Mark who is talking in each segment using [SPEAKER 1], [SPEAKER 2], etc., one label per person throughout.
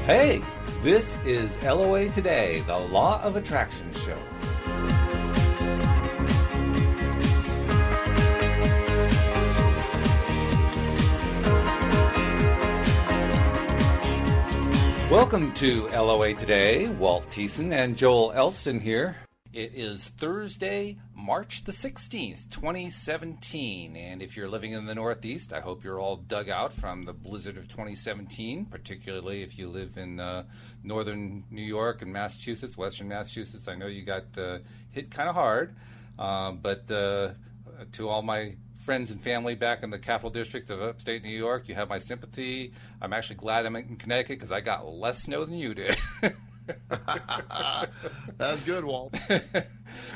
[SPEAKER 1] Hey, this is LOA Today, the Law of Attraction show. Welcome to LOA Today. Walt Thiessen and Joel Elston here. It is Thursday, March the 16th, 2017, and if you're living in the Northeast, I hope you're all dug out from the blizzard of 2017, particularly if you live in northern New York and Massachusetts, western Massachusetts. I know you got hit kind of hard, but to all my friends and family back in the Capital District of upstate New York, you have my sympathy. I'm actually glad I'm in Connecticut because I got less snow than you did.
[SPEAKER 2] That's good, Walt.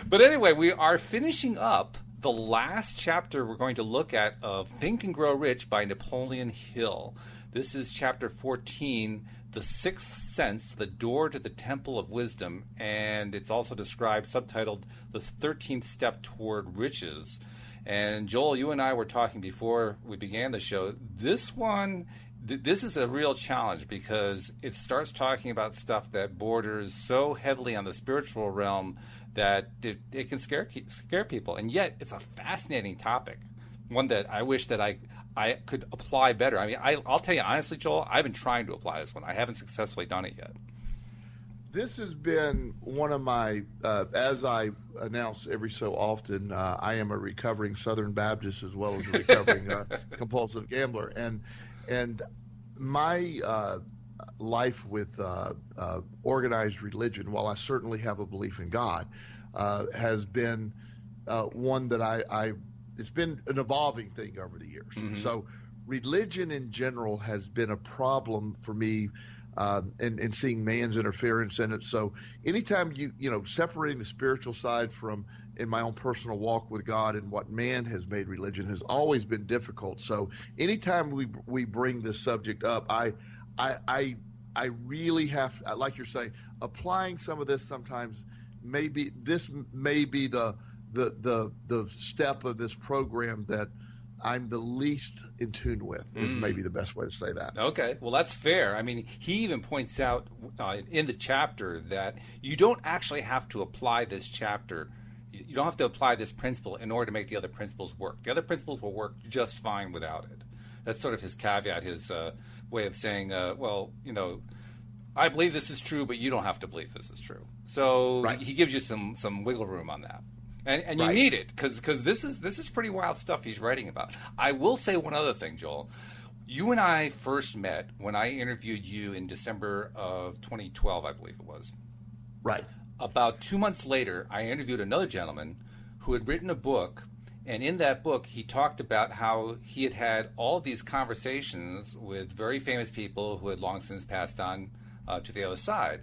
[SPEAKER 1] But anyway, we are finishing up the last chapter we're going to look at of Think and Grow Rich by Napoleon Hill. This is chapter 14, The Sixth Sense, The Door to the Temple of Wisdom, and it's also described, subtitled, The 13th Step Toward Riches. And Joel, you and I were talking before we began the show. This is a real challenge because it starts talking about stuff that borders so heavily on the spiritual realm that it can scare people. And yet, it's a fascinating topic, one that I wish that I could apply better. I mean, I'll tell you honestly, Joel, I've been trying to apply this one. I haven't successfully done it yet.
[SPEAKER 2] This has been one of my, as I announce every so often, I am a recovering Southern Baptist as well as a recovering compulsive gambler. And my life with organized religion, while I certainly have a belief in God, has been one that it's been an evolving thing over the years. Mm-hmm. So religion in general has been a problem for me, and seeing man's interference in it. So anytime you separating the spiritual side from in my own personal walk with God and what man has made religion has always been difficult. So anytime we bring this subject up, I really have, like you're saying, applying some of this sometimes maybe this may be the step of this program that I'm the least in tune with, is maybe the best way to say that.
[SPEAKER 1] Okay, well, that's fair. I mean, he even points out in the chapter that you don't actually have to apply this chapter. You don't have to apply this principle in order to make the other principles work. The other principles will work just fine without it. That's sort of his caveat, his way of saying, I believe this is true, but you don't have to believe this is true. So right. He gives you some wiggle room on that. And you need it because this is pretty wild stuff he's writing about. I will say one other thing, Joel. You and I first met when I interviewed you in December of 2012, I believe it was.
[SPEAKER 2] Right.
[SPEAKER 1] About 2 months later, I interviewed another gentleman who had written a book, and in that book, he talked about how he had all of these conversations with very famous people who had long since passed on to the other side.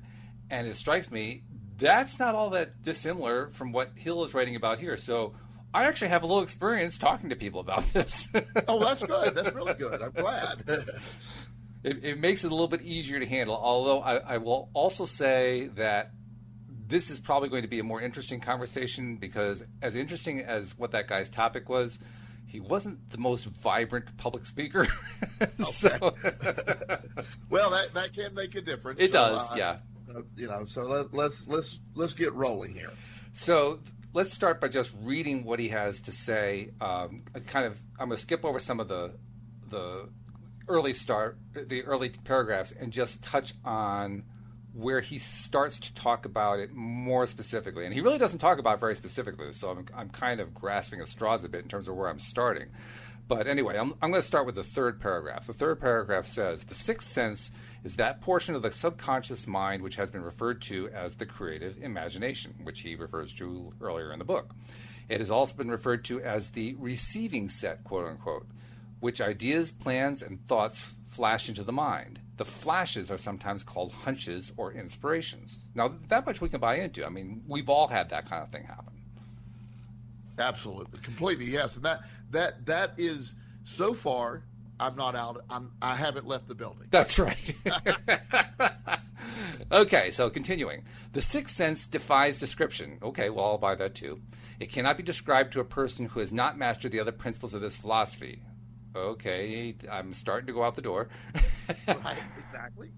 [SPEAKER 1] And it strikes me, that's not all that dissimilar from what Hill is writing about here. So I actually have a little experience talking to people about this.
[SPEAKER 2] Oh, that's good. That's really good. I'm glad.
[SPEAKER 1] It makes it a little bit easier to handle, although I will also say that this is probably going to be a more interesting conversation because as interesting as what that guy's topic was, he wasn't the most vibrant public speaker.
[SPEAKER 2] Okay. Well, that can make a difference.
[SPEAKER 1] It does, yeah.
[SPEAKER 2] So let's get rolling here.
[SPEAKER 1] So let's start by just reading what he has to say. I'm going to skip over some of the early paragraphs and just touch on where he starts to talk about it more specifically. And he really doesn't talk about it very specifically, so I'm kind of grasping at straws a bit in terms of where I'm starting. But anyway, I'm going to start with the third paragraph. The third paragraph says, the sixth sense is that portion of the subconscious mind which has been referred to as the creative imagination, which he refers to earlier in the book. It has also been referred to as the receiving set, quote unquote, which ideas, plans, and thoughts flash into the mind. The flashes are sometimes called hunches or inspirations. Now, that much we can buy into. I mean, we've all had that kind of thing happen.
[SPEAKER 2] Absolutely, completely, yes. And that is, so far, I'm not out. I haven't left the building.
[SPEAKER 1] That's right. Okay, so continuing. The sixth sense defies description. Okay, well, I'll buy that too. It cannot be described to a person who has not mastered the other principles of this philosophy. Okay, I'm starting to go out the door.
[SPEAKER 2] Right, exactly.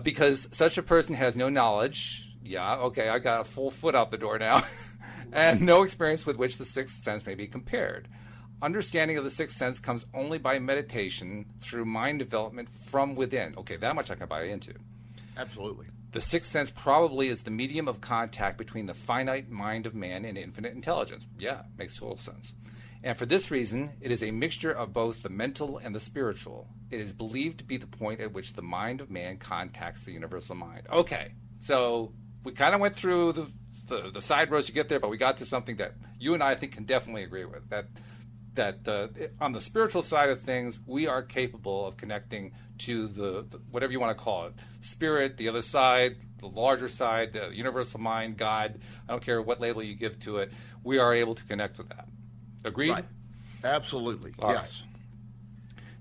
[SPEAKER 1] Because such a person has no knowledge. Yeah, okay, I got a full foot out the door now. And no experience with which the sixth sense may be compared. Understanding of the sixth sense comes only by meditation through mind development from within. Okay, that much I can buy into.
[SPEAKER 2] Absolutely.
[SPEAKER 1] The sixth sense probably is the medium of contact between the finite mind of man and infinite intelligence. Yeah, makes total sense. And for this reason, it is a mixture of both the mental and the spiritual. It is believed to be the point at which the mind of man contacts the universal mind. Okay, so we kind of went through the side roads to get there, but we got to something that you and I think can definitely agree with. That on the spiritual side of things, we are capable of connecting to the whatever you want to call it, spirit, the other side, the larger side, the universal mind, God. I don't care what label you give to it. We are able to connect with that. Agreed?
[SPEAKER 2] Right. Absolutely.
[SPEAKER 1] All
[SPEAKER 2] yes.
[SPEAKER 1] Right.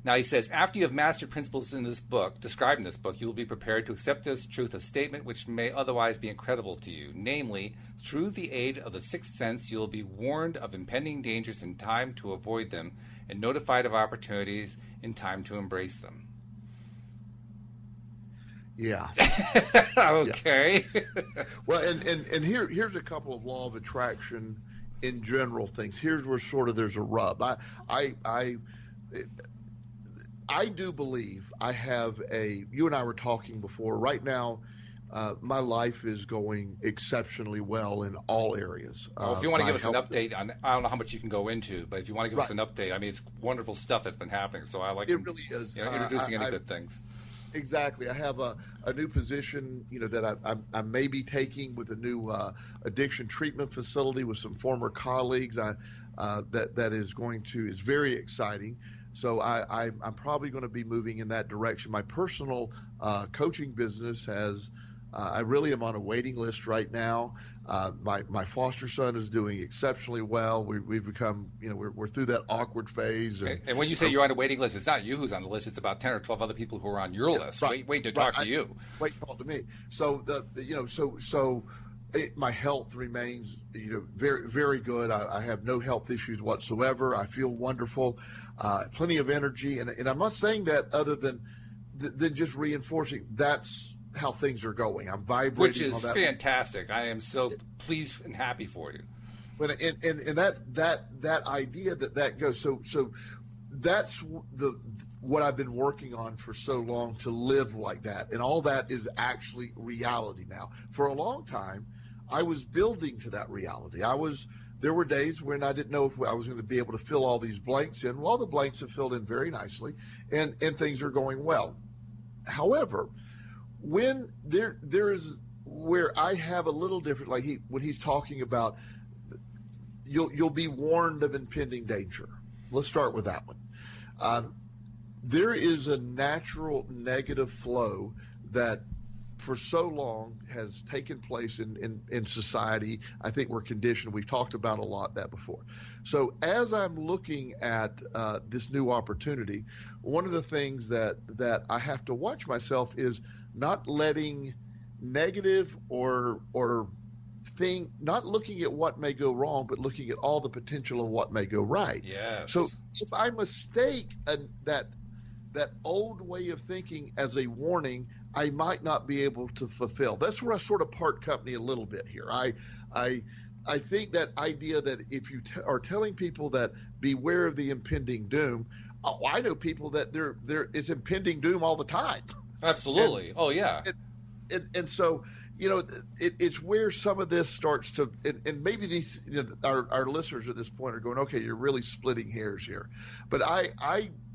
[SPEAKER 1] Now he says, after you have mastered principles in this book, described in this book, you will be prepared to accept as truth a statement which may otherwise be incredible to you. Namely, through the aid of the sixth sense, you will be warned of impending dangers in time to avoid them, and notified of opportunities in time to embrace them.
[SPEAKER 2] Yeah.
[SPEAKER 1] Okay.
[SPEAKER 2] Yeah. Well, and here's a couple of law of attraction in general things. Here's where sort of there's a rub. I do believe I have you and I were talking before. Right now, my life is going exceptionally well in all areas.
[SPEAKER 1] Well, if you want to give us an update on, I don't know how much you can go into, but if you want to give us an update, I mean, it's wonderful stuff that's been happening. So I like
[SPEAKER 2] it. Really is.
[SPEAKER 1] Introducing any good things.
[SPEAKER 2] Exactly. I have a new position, that I may be taking with a new addiction treatment facility with some former colleagues. That is very exciting. So I'm probably going to be moving in that direction. My personal coaching business I really am on a waiting list right now. My foster son is doing exceptionally well. We've become, we're through that awkward phase.
[SPEAKER 1] And when you say you're on a waiting list, it's not you who's on the list. It's about 10 or 12 other people who are on your list.
[SPEAKER 2] Right,
[SPEAKER 1] wait to talk to you.
[SPEAKER 2] Wait to talk to me. So my health remains, very, very good. I have no health issues whatsoever. I feel wonderful, plenty of energy. And I'm not saying that other than just reinforcing that's how things are going. I'm vibrating.
[SPEAKER 1] Which is fantastic. I am so pleased and happy for you.
[SPEAKER 2] But and that idea that goes. So that's what I've been working on for so long, to live like that. And all that is actually reality now. For a long time, I was building to that reality. There were days when I didn't know if I was going to be able to fill all these blanks in. Well, the blanks have filled in very nicely, and things are going well. However, when there is where I have a little different, like when he's talking about, you'll be warned of impending danger. Let's start with that one. There is a natural negative flow that for so long has taken place in society. I think we're conditioned. We've talked about a lot that before. So as I'm looking at this new opportunity, one of the things that I have to watch myself is not letting negative or not looking at what may go wrong, but looking at all the potential of what may go right.
[SPEAKER 1] Yes.
[SPEAKER 2] So if I mistake that old way of thinking as a warning, I might not be able to fulfill. That's where I sort of part company a little bit here. I think that idea that if you are telling people that beware of the impending doom, I know people that there is impending doom all the time.
[SPEAKER 1] Absolutely.
[SPEAKER 2] And so, it's where some of this starts to, and maybe these, our listeners at this point are going, okay, you're really splitting hairs here. But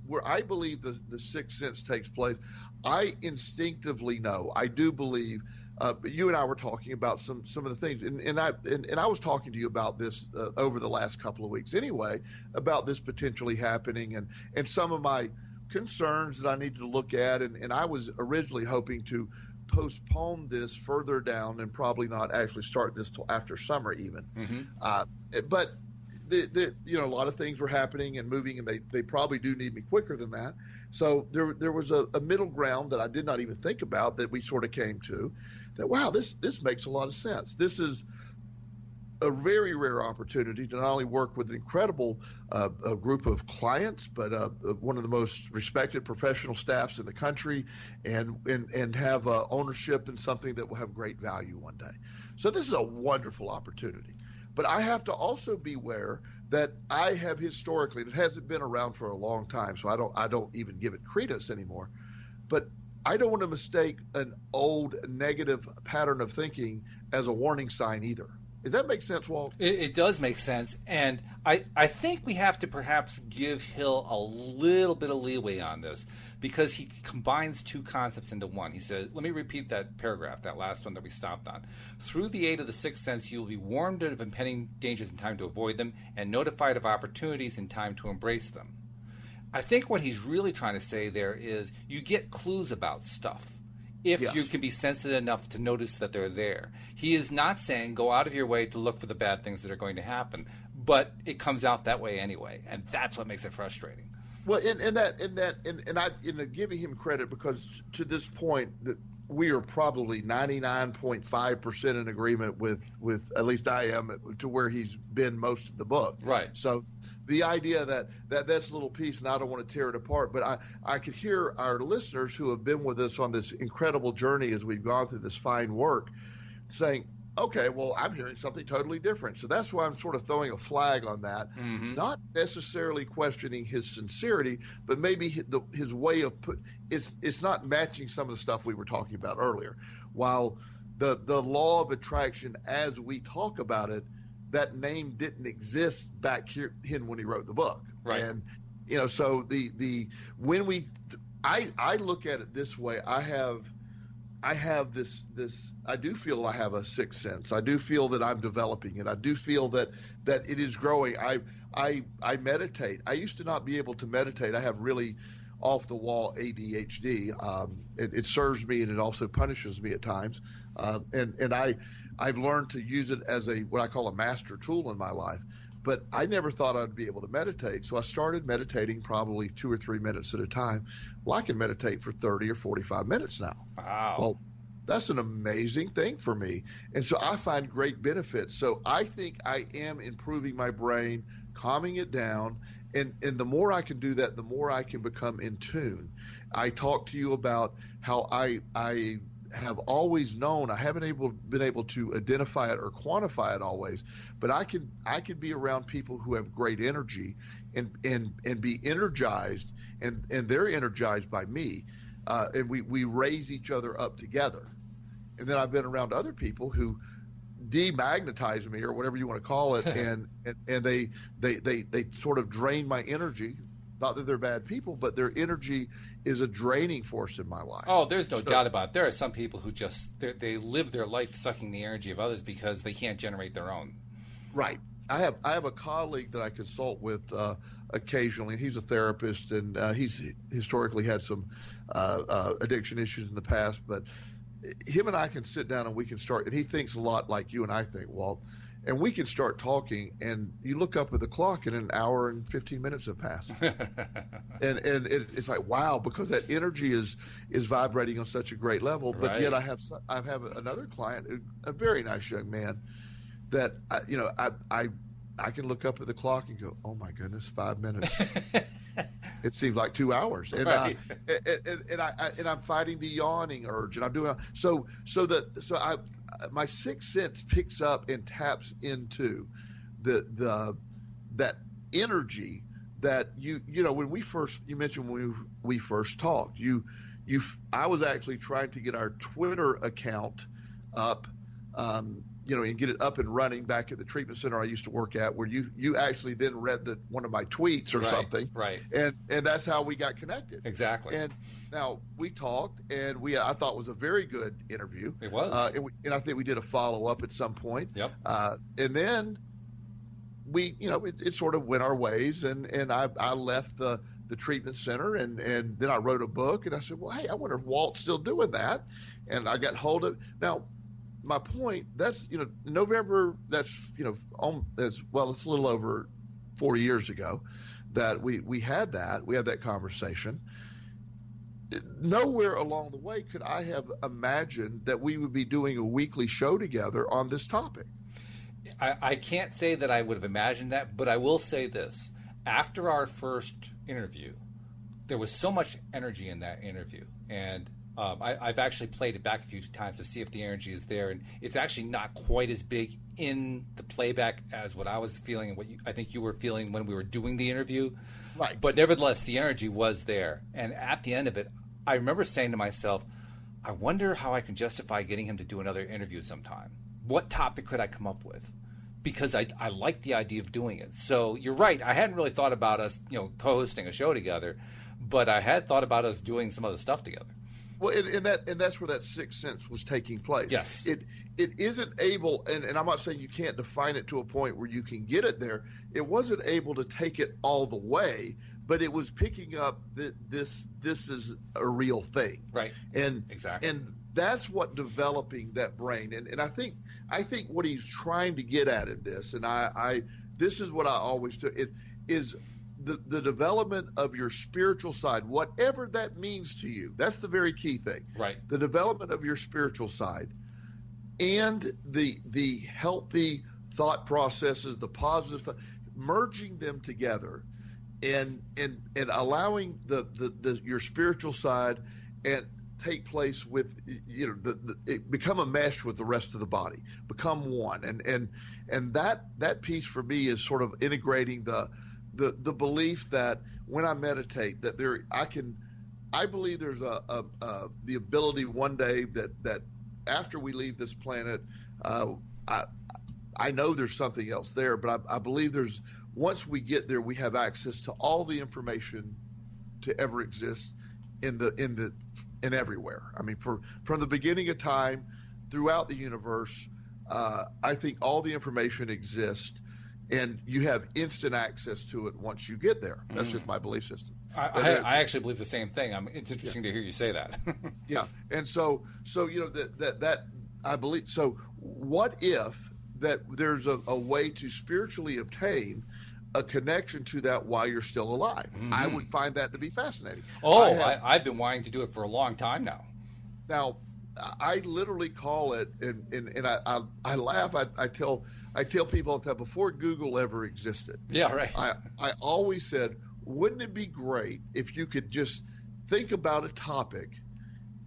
[SPEAKER 2] where I believe the sixth sense takes place, I instinctively know. I do believe. But you and I were talking about some of the things, and I was talking to you about this over the last couple of weeks anyway, about this potentially happening, and some of my concerns that I needed to look at, and I was originally hoping to postpone this further down and probably not actually start this till after summer even. Mm-hmm. But a lot of things were happening and moving, and they probably do need me quicker than that. So there was a middle ground that I did not even think about that we sort of came to. That, wow, this makes a lot of sense. This is a very rare opportunity to not only work with an incredible a group of clients, but one of the most respected professional staffs in the country, and have ownership in something that will have great value one day. So this is a wonderful opportunity. But I have to also beware that I have historically, and it hasn't been around for a long time, so I don't even give it credence anymore. But I don't want to mistake an old negative pattern of thinking as a warning sign either. Does that make sense, Walt?
[SPEAKER 1] It does make sense, and I think we have to perhaps give Hill a little bit of leeway on this, because he combines two concepts into one. He says, let me repeat that paragraph, that last one that we stopped on. Through the aid of the sixth sense, you will be warned of impending dangers in time to avoid them, and notified of opportunities in time to embrace them. I think what he's really trying to say there is you get clues about stuff if you can be sensitive enough to notice that they're there. He is not saying go out of your way to look for the bad things that are going to happen, but it comes out that way anyway, and that's what makes it frustrating.
[SPEAKER 2] Well, and I giving him credit, because to this point that we are probably 99.5% in agreement with at least I am, to where he's been most of the book.
[SPEAKER 1] Right.
[SPEAKER 2] So the idea that's a little piece, and I don't want to tear it apart, but I could hear our listeners who have been with us on this incredible journey as we've gone through this fine work saying, okay, well, I'm hearing something totally different. So that's why I'm sort of throwing a flag on that, not necessarily questioning his sincerity, but maybe his way of it's not matching some of the stuff we were talking about earlier. While the law of attraction, as we talk about it, that name didn't exist back here when he wrote the book.
[SPEAKER 1] Right.
[SPEAKER 2] And, so I look at it this way. I have this I do feel I have a sixth sense. I do feel that I'm developing it. I do feel that it is growing. I meditate. I used to not be able to meditate. I have really off the wall ADHD. It serves me, and it also punishes me at times. And I've learned to use it as what I call a master tool in my life. But I never thought I'd be able to meditate. So I started meditating probably 2 or 3 minutes at a time. Well, I can meditate for 30 or 45 minutes now.
[SPEAKER 1] Wow.
[SPEAKER 2] Well, that's an amazing thing for me. And so I find great benefits. So I think I am improving my brain, calming it down. And the more I can do that, the more I can become in tune. I talked to you about how I have always known, I haven't been able to identify it or quantify it always, but I can be around people who have great energy and be energized, and they're energized by me, and we raise each other up together. And then I've been around other people who demagnetize me, or whatever you want to call it, and they sort of drain my energy. Not that they're bad people, but their energy is a draining force in my life.
[SPEAKER 1] Oh, there's no doubt about it. There are some people who just they live their life sucking the energy of others because they can't generate their own.
[SPEAKER 2] Right. I have a colleague that I consult with occasionally, and he's a therapist, and he's historically had some addiction issues in the past. But him and I can sit down and we can start. And he thinks a lot like you and I think, Walt. And we can start talking, and you look up at the clock, and an hour and 15 minutes have passed. and it's like, wow, because that energy is vibrating on such a great level. But
[SPEAKER 1] right.
[SPEAKER 2] Yet I have another client, a very nice young man, that I can look up at the clock and go, oh my goodness, 5 minutes. It seems like 2 hours, and
[SPEAKER 1] right.
[SPEAKER 2] I'm fighting the yawning urge, and I'm doing my sixth sense picks up and taps into that energy that you when you mentioned when we first talked, I was actually trying to get our Twitter account up, and get it up and running back at the treatment center I used to work at, where you actually then read one of my tweets or
[SPEAKER 1] right,
[SPEAKER 2] something,
[SPEAKER 1] right?
[SPEAKER 2] And that's how we got connected.
[SPEAKER 1] Exactly.
[SPEAKER 2] And now we talked, and I thought it was a very good interview.
[SPEAKER 1] It was,
[SPEAKER 2] and I think we did a follow up at some point.
[SPEAKER 1] Yep.
[SPEAKER 2] And then we, it sort of went our ways, and I left the treatment center, and then I wrote a book, and I said, well, hey, I wonder if Walt's still doing that, and I got hold of now. My point, that's, November, that's, as well, it's a little over 40 years ago that we had that conversation. Nowhere along the way could I have imagined that we would be doing a weekly show together on this topic.
[SPEAKER 1] I can't say that I would have imagined that, but I will say this. After our first interview, there was so much energy in that interview. And I've actually played it back a few times to see if the energy is there. And it's actually not quite as big in the playback as what I was feeling and what I think you were feeling when we were doing the interview.
[SPEAKER 2] Right.
[SPEAKER 1] But nevertheless, the energy was there. And at the end of it, I remember saying to myself, I wonder how I can justify getting him to do another interview sometime. What topic could I come up with? Because I like the idea of doing it. So you're right. I hadn't really thought about us, co-hosting a show together, but I had thought about us doing some other stuff together.
[SPEAKER 2] Well, and that's where that sixth sense was taking place.
[SPEAKER 1] Yes.
[SPEAKER 2] It isn't able, and I'm not saying you can't define it to a point where you can get it there. It wasn't able to take it all the way, but it was picking up that this is a real thing.
[SPEAKER 1] Right.
[SPEAKER 2] And
[SPEAKER 1] exactly.
[SPEAKER 2] And that's what developing that brain. And I think what he's trying to get at in this, and I this is what I always do, it is the development of your spiritual side, whatever that means to you. That's the very key thing.
[SPEAKER 1] Right.
[SPEAKER 2] The development of your spiritual side and the healthy thought processes, the positive thought, merging them together and allowing your spiritual side and take place with it become a mesh with the rest of the body, become one, and that piece for me is sort of integrating the belief that when I meditate that I believe there's the ability one day that after we leave this planet, I know there's something else there, but I believe once we get there, we have access to all the information to ever exist in everywhere. I mean, from the beginning of time throughout the universe, I think all the information exists, and you have instant access to it once you get there. That's just my belief system.
[SPEAKER 1] I actually believe the same thing. It's interesting to hear you say that.
[SPEAKER 2] Yeah, and so that I believe. So what if that there's a way to spiritually obtain a connection to that while you're still alive? Mm-hmm. I would find that to be fascinating.
[SPEAKER 1] I've been wanting to do it for a long time now.
[SPEAKER 2] Now, I literally call it, and I laugh. I tell people that before Google ever existed.
[SPEAKER 1] Yeah, right.
[SPEAKER 2] I always said, wouldn't it be great if you could just think about a topic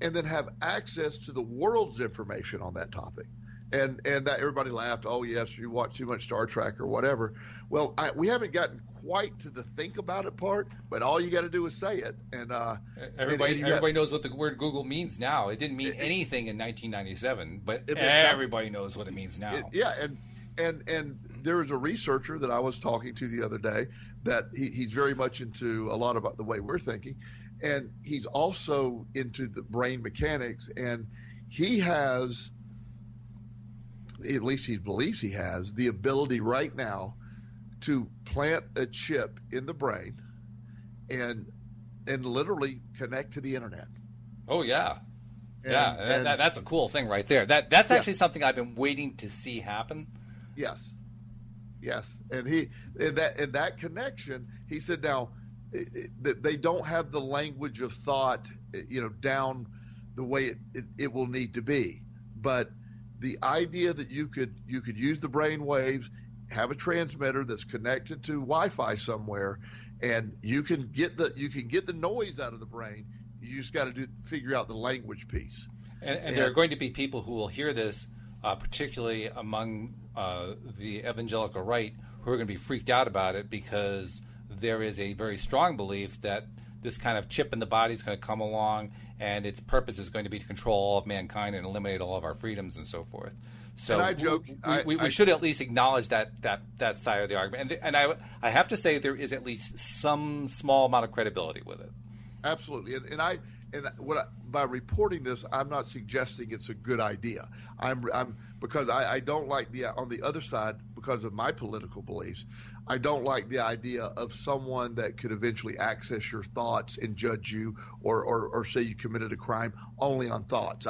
[SPEAKER 2] and then have access to the world's information on that topic? And that everybody laughed. Oh, yes, you watch too much Star Trek or whatever. Well, we haven't gotten quite to the think about it part, but all you got to do is say it. And
[SPEAKER 1] everybody knows what the word Google means now. It didn't mean anything in 1997, but everybody knows what it means now.
[SPEAKER 2] And there was a researcher that I was talking to the other day that he's very much into a lot about the way we're thinking, and he's also into the brain mechanics, and he has, at least he believes he has, the ability right now to plant a chip in the brain and literally connect to the internet.
[SPEAKER 1] Oh, yeah. That's a cool thing right there. That's actually something I've been waiting to see happen.
[SPEAKER 2] Yes. And that connection, he said, now they don't have the language of thought, down the way it will need to be. But the idea that you could use the brain waves, have a transmitter that's connected to Wi-Fi somewhere, and you can get the noise out of the brain. You just got to figure out the language piece.
[SPEAKER 1] And there are going to be people who will hear this, particularly among the evangelical right, who are going to be freaked out about it, because there is a very strong belief that this kind of chip in the body is going to come along, and its purpose is going to be to control all of mankind and eliminate all of our freedoms and so forth. So
[SPEAKER 2] and I joke,
[SPEAKER 1] we should at least acknowledge that side of the argument. And I have to say there is at least some small amount of credibility with it.
[SPEAKER 2] Absolutely. By reporting this, I'm not suggesting it's a good idea. Because I don't like on the other side, because of my political beliefs, I don't like the idea of someone that could eventually access your thoughts and judge you or say you committed a crime only on thoughts.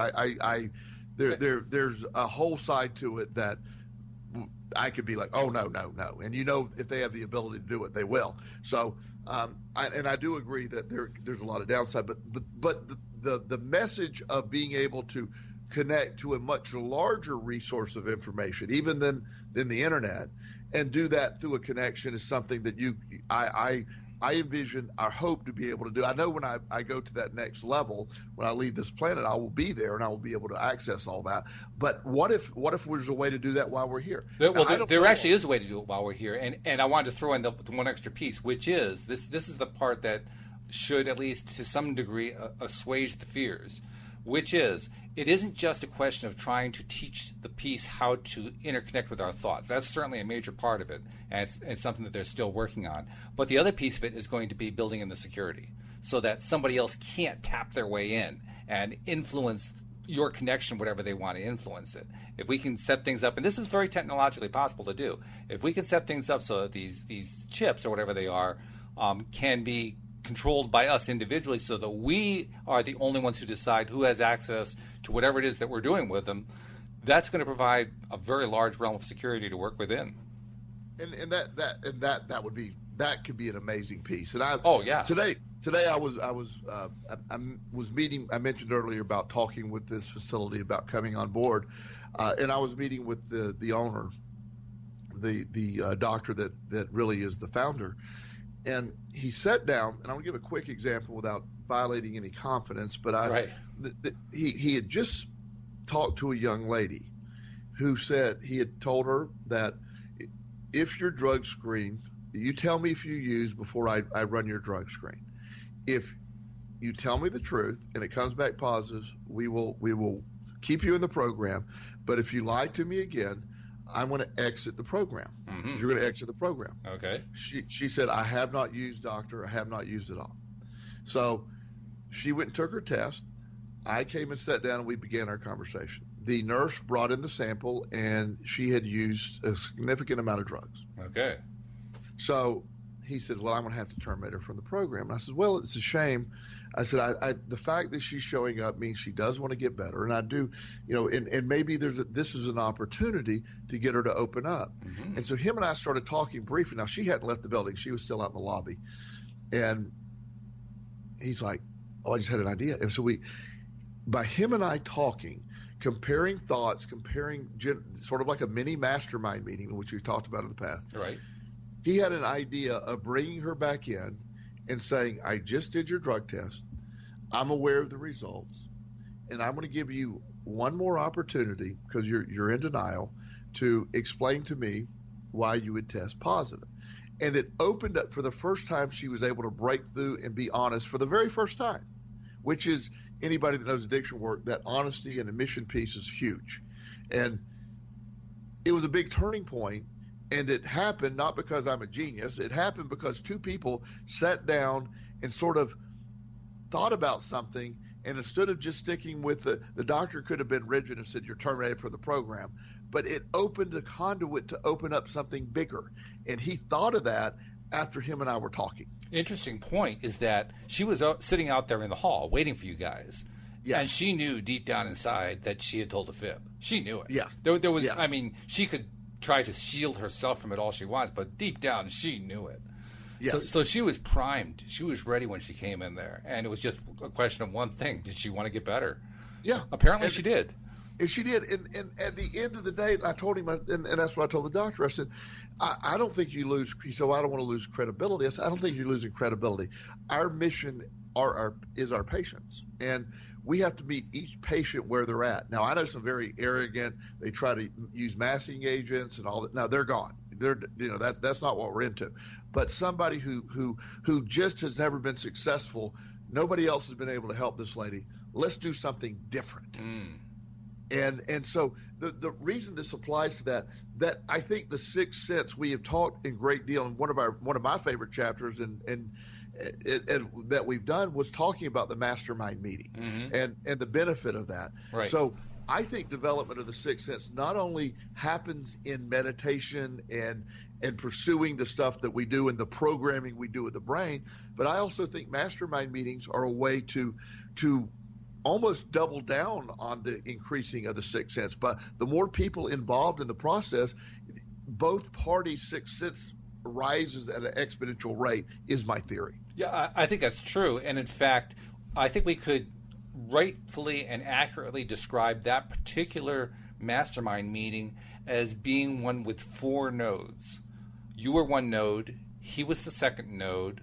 [SPEAKER 2] There's a whole side to it that I could be like, oh, no. And if they have the ability to do it, they will. So, I do agree that there's a lot of downside, but the message of being able to connect to a much larger resource of information, even than than the internet, and do that through a connection is something that I envision, I hope to be able to do. I know when I go to that next level, when I leave this planet, I will be there and I will be able to access all that. But what if there's a way to do that while we're here?
[SPEAKER 1] Well, there actually is a way to do it while we're here. And I wanted to throw in the one extra piece, which is this is the part that should, at least to some degree, assuage the fears, which is it isn't just a question of trying to teach the piece how to interconnect with our thoughts. That's certainly a major part of it, and it's something that they're still working on. But the other piece of it is going to be building in the security so that somebody else can't tap their way in and influence your connection, whatever they want to influence it. If we can set things up, and this is very technologically possible to do, if we can set things up so that these chips or whatever they are can be controlled by us individually so that we are the only ones who decide who has access to whatever it is that we're doing with them, that's going to provide a very large realm of security to work within.
[SPEAKER 2] And that would be, that could be an amazing piece. And today I was meeting. I mentioned earlier about talking with this facility about coming on board, and I was meeting with the owner, the doctor that really is the founder. And he sat down, and I'll give a quick example without violating any confidence, but he had just talked to a young lady who said he had told her that if your drug screen, you tell me if you use before I run your drug screen. If you tell me the truth and it comes back positive, we will keep you in the program. But if you lie to me again, I'm going to exit the program. Mm-hmm. You're going to exit the program.
[SPEAKER 1] Okay.
[SPEAKER 2] She said, I have not used, doctor. I have not used it all. So she went and took her test. I came and sat down and we began our conversation. The nurse brought in the sample and she had used a significant amount of drugs.
[SPEAKER 1] Okay.
[SPEAKER 2] So he said, well, I'm going to have to terminate her from the program. And I said, well, it's a shame. I said, the fact that she's showing up means she does want to get better. And I do, and maybe this is an opportunity to get her to open up. Mm-hmm. And so him and I started talking briefly. Now, she hadn't left the building. She was still out in the lobby. And he's like, oh, I just had an idea. And so by him and I talking, comparing thoughts, sort of like a mini mastermind meeting, which we've talked about in the past.
[SPEAKER 1] Right.
[SPEAKER 2] He had an idea of bringing her back in and saying, I just did your drug test. I'm aware of the results. And I'm going to give you one more opportunity, because you're in denial, to explain to me why you would test positive. And it opened up for the first time. She was able to break through and be honest for the very first time, which is, anybody that knows addiction work, that honesty and admission piece is huge. And it was a big turning point. And it happened not because I'm a genius. It happened because two people sat down and sort of thought about something. And instead of just sticking with the doctor could have been rigid and said, you're terminated from the program. But it opened a conduit to open up something bigger. And he thought of that after him and I were talking.
[SPEAKER 1] Interesting point is that she was sitting out there in the hall waiting for you guys. Yes. And she knew deep down inside that she had told a fib. She knew it.
[SPEAKER 2] Yes.
[SPEAKER 1] There was,
[SPEAKER 2] yes.
[SPEAKER 1] I mean, she could try to shield herself from it all she wants, but deep down she knew it.
[SPEAKER 2] Yes.
[SPEAKER 1] So she was primed. She was ready when she came in there, and it was just a question of one thing: did she want to get better?
[SPEAKER 2] Yeah.
[SPEAKER 1] Apparently she did.
[SPEAKER 2] And she did. And at the end of the day, I told him, and that's what I told the doctor. I said, I don't think you lose. He said, well, I don't want to lose credibility. I said, I don't think you're losing credibility. Our mission is our patients, and we have to meet each patient where they're at. Now, I know some very arrogant. They try to use masking agents and all that. Now they're gone. That's not what we're into. But somebody who just has never been successful. Nobody else has been able to help this lady. Let's do something different. And so the reason this applies to that I think the sixth sense, we have talked in great deal, and one of my favorite chapters and that we've done was talking about the mastermind meeting. Mm-hmm. and the benefit of that.
[SPEAKER 1] Right.
[SPEAKER 2] So I think development of the sixth sense not only happens in meditation and pursuing the stuff that we do and the programming we do with the brain, but I also think mastermind meetings are a way to almost double down on the increasing of the sixth sense. But the more people involved in the process, both parties' sixth sense rises at an exponential rate, is my theory.
[SPEAKER 1] Yeah, I think that's true. And in fact, I think we could rightfully and accurately describe that particular mastermind meeting as being one with 4 nodes. You were one node, he was the second node,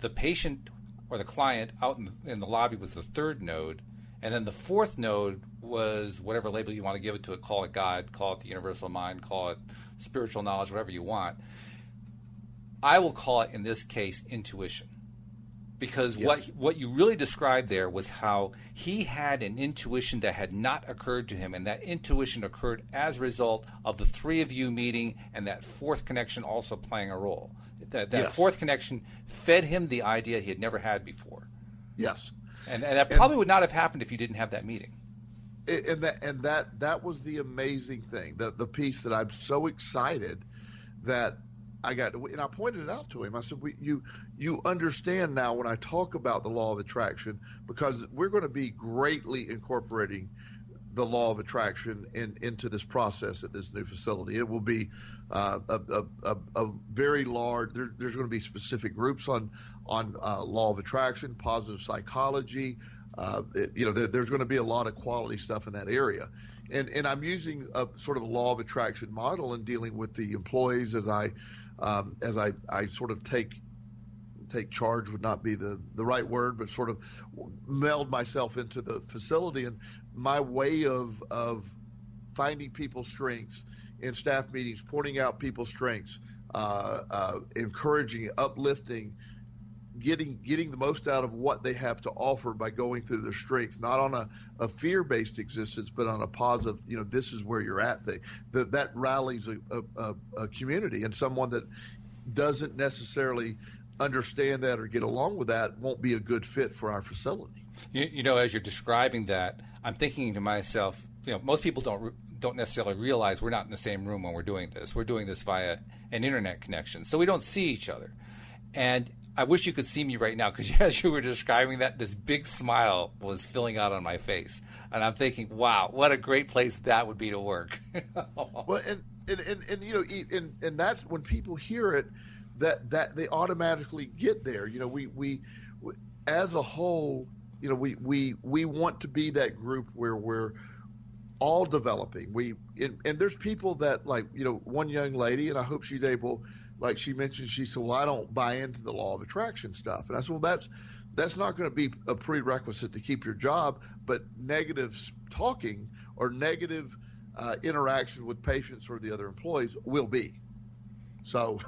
[SPEAKER 1] the patient or the client out in the lobby was the third node, and then the fourth node was whatever label you want to give it to it. Call it God, call it the universal mind, call it spiritual knowledge, whatever you want. I will call it, in this case, intuition. Because
[SPEAKER 2] Yes.
[SPEAKER 1] what you really described there was how he had an intuition that had not occurred to him, and that intuition occurred as a result of the 3 of you meeting and that fourth connection also playing a role. That
[SPEAKER 2] Yes.
[SPEAKER 1] fourth connection fed him the idea he had never had before.
[SPEAKER 2] Yes.
[SPEAKER 1] And that probably would not have happened if you didn't have that meeting.
[SPEAKER 2] And that was the amazing thing, the piece that I'm so excited that I got, and I pointed it out to him. I said, you understand now when I talk about the law of attraction, because we're going to be greatly incorporating the law of attraction into this process at this new facility. It will be a very large. There's going to be specific groups on law of attraction, positive psychology. There's going to be a lot of quality stuff in that area. And I'm using a sort of a law of attraction model and dealing with the employees as I sort of take charge would not be the right word, but sort of meld myself into the facility. And my way of finding people's strengths in staff meetings, pointing out people's strengths, encouraging, uplifting, getting the most out of what they have to offer by going through their strengths, not on a fear-based existence, but on a positive, this is where you're at thing. That rallies a community, and someone that doesn't necessarily understand that or get along with that won't be a good fit for our facility.
[SPEAKER 1] As you're describing that, I'm thinking to myself, most people don't necessarily realize we're not in the same room when we're doing this. We're doing this via an internet connection, so we don't see each other. And I wish you could see me right now, because as you were describing that, this big smile was filling out on my face, and I'm thinking, "Wow, what a great place that would be to work."
[SPEAKER 2] Well, and that's when people hear it, that they automatically get there. We as a whole, we want to be that group where we're all developing. And there's people that, one young lady, and I hope she's able. Like she mentioned, she said, well, I don't buy into the law of attraction stuff. And I said, well, that's not going to be a prerequisite to keep your job, but negative talking or negative interaction with patients or the other employees will be. So,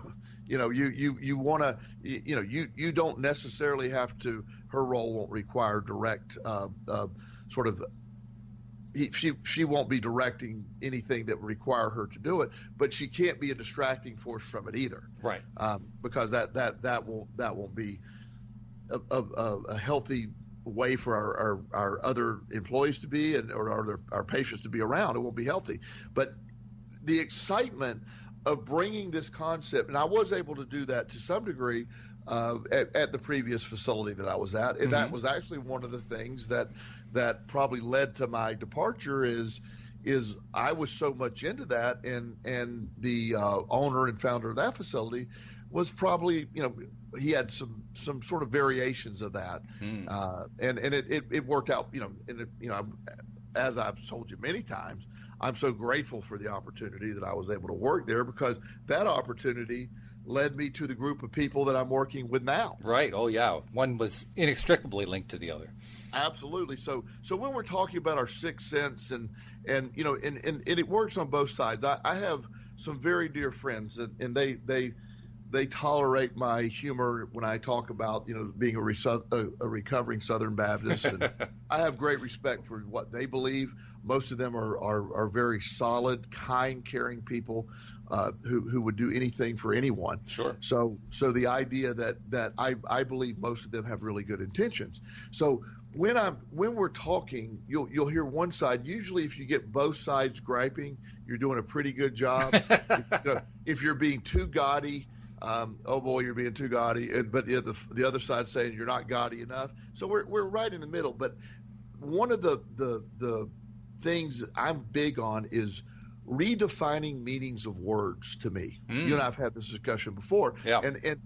[SPEAKER 2] you want to, you don't necessarily have to, her role won't require direct sort of, she won't be directing anything that would require her to do it, but she can't be a distracting force from it either,
[SPEAKER 1] right?
[SPEAKER 2] Because that won't be a healthy way for our other employees to be or our patients to be around. It won't be healthy. But the excitement of bringing this concept, and I was able to do that to some degree at the previous facility that I was at, and that was actually one of the things that probably led to my departure is I was so much into that, and the owner and founder of that facility was probably, he had some sort of variations of that, and it worked out, as I've told you many times, I'm so grateful for the opportunity that I was able to work there, because that opportunity led me to the group of people that I'm working with now.
[SPEAKER 1] Right. Oh, yeah. One was inextricably linked to the other. Absolutely.
[SPEAKER 2] So when we're talking about our sixth sense and it works on both sides. I have some very dear friends and they tolerate my humor when I talk about, being a recovering Southern Baptist, and I have great respect for what they believe. Most of them are very solid, kind, caring people who would do anything for anyone.
[SPEAKER 1] Sure.
[SPEAKER 2] So the idea that I believe most of them have really good intentions. So when we're talking, you'll hear one side. Usually, if you get both sides griping, you're doing a pretty good job. If you're being too gaudy, oh boy, you're being too gaudy. But the other side saying you're not gaudy enough. So we're right in the middle. But one of the things I'm big on is redefining meanings of words to me. You and I have had this discussion before.
[SPEAKER 1] Yeah.
[SPEAKER 2] And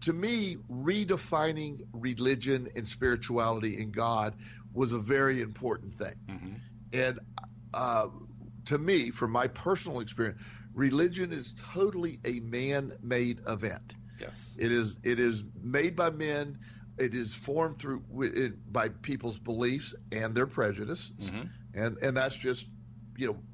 [SPEAKER 2] to me, redefining religion and spirituality and God was a very important thing. And to me, from my personal experience, religion is totally a man-made event.
[SPEAKER 1] Yes.
[SPEAKER 2] It is made by men. It is formed by people's beliefs and their prejudice, and that's just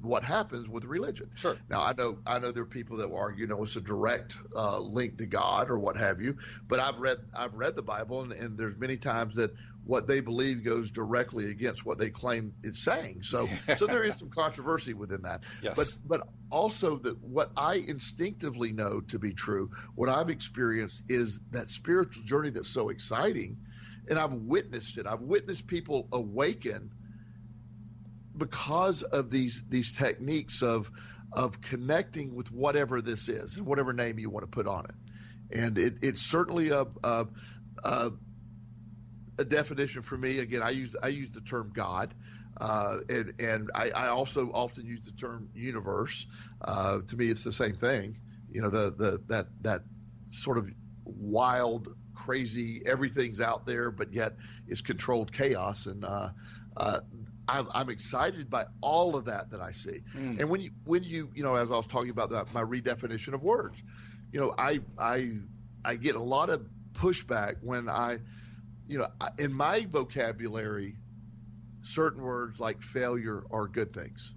[SPEAKER 2] what happens with religion.
[SPEAKER 1] Sure.
[SPEAKER 2] Now I know there are people that will argue it's a direct link to God or what have you, but I've read the Bible, and there's many times that what they believe goes directly against what they claim it's saying. So there is some controversy within that.
[SPEAKER 1] Yes.
[SPEAKER 2] But also what I instinctively know to be true, what I've experienced is that spiritual journey that's so exciting, and I've witnessed it. I've witnessed people awaken because of these techniques of connecting with whatever this is, and whatever name you want to put on it. And it's certainly a definition for me. Again, I use the term God, and I also often use the term universe. To me, it's the same thing. That sort of wild, crazy, everything's out there, but yet it's controlled chaos. And I'm excited by all of that I see. And when you as I was talking about my redefinition of words, I get a lot of pushback when in my vocabulary, certain words like failure are good things.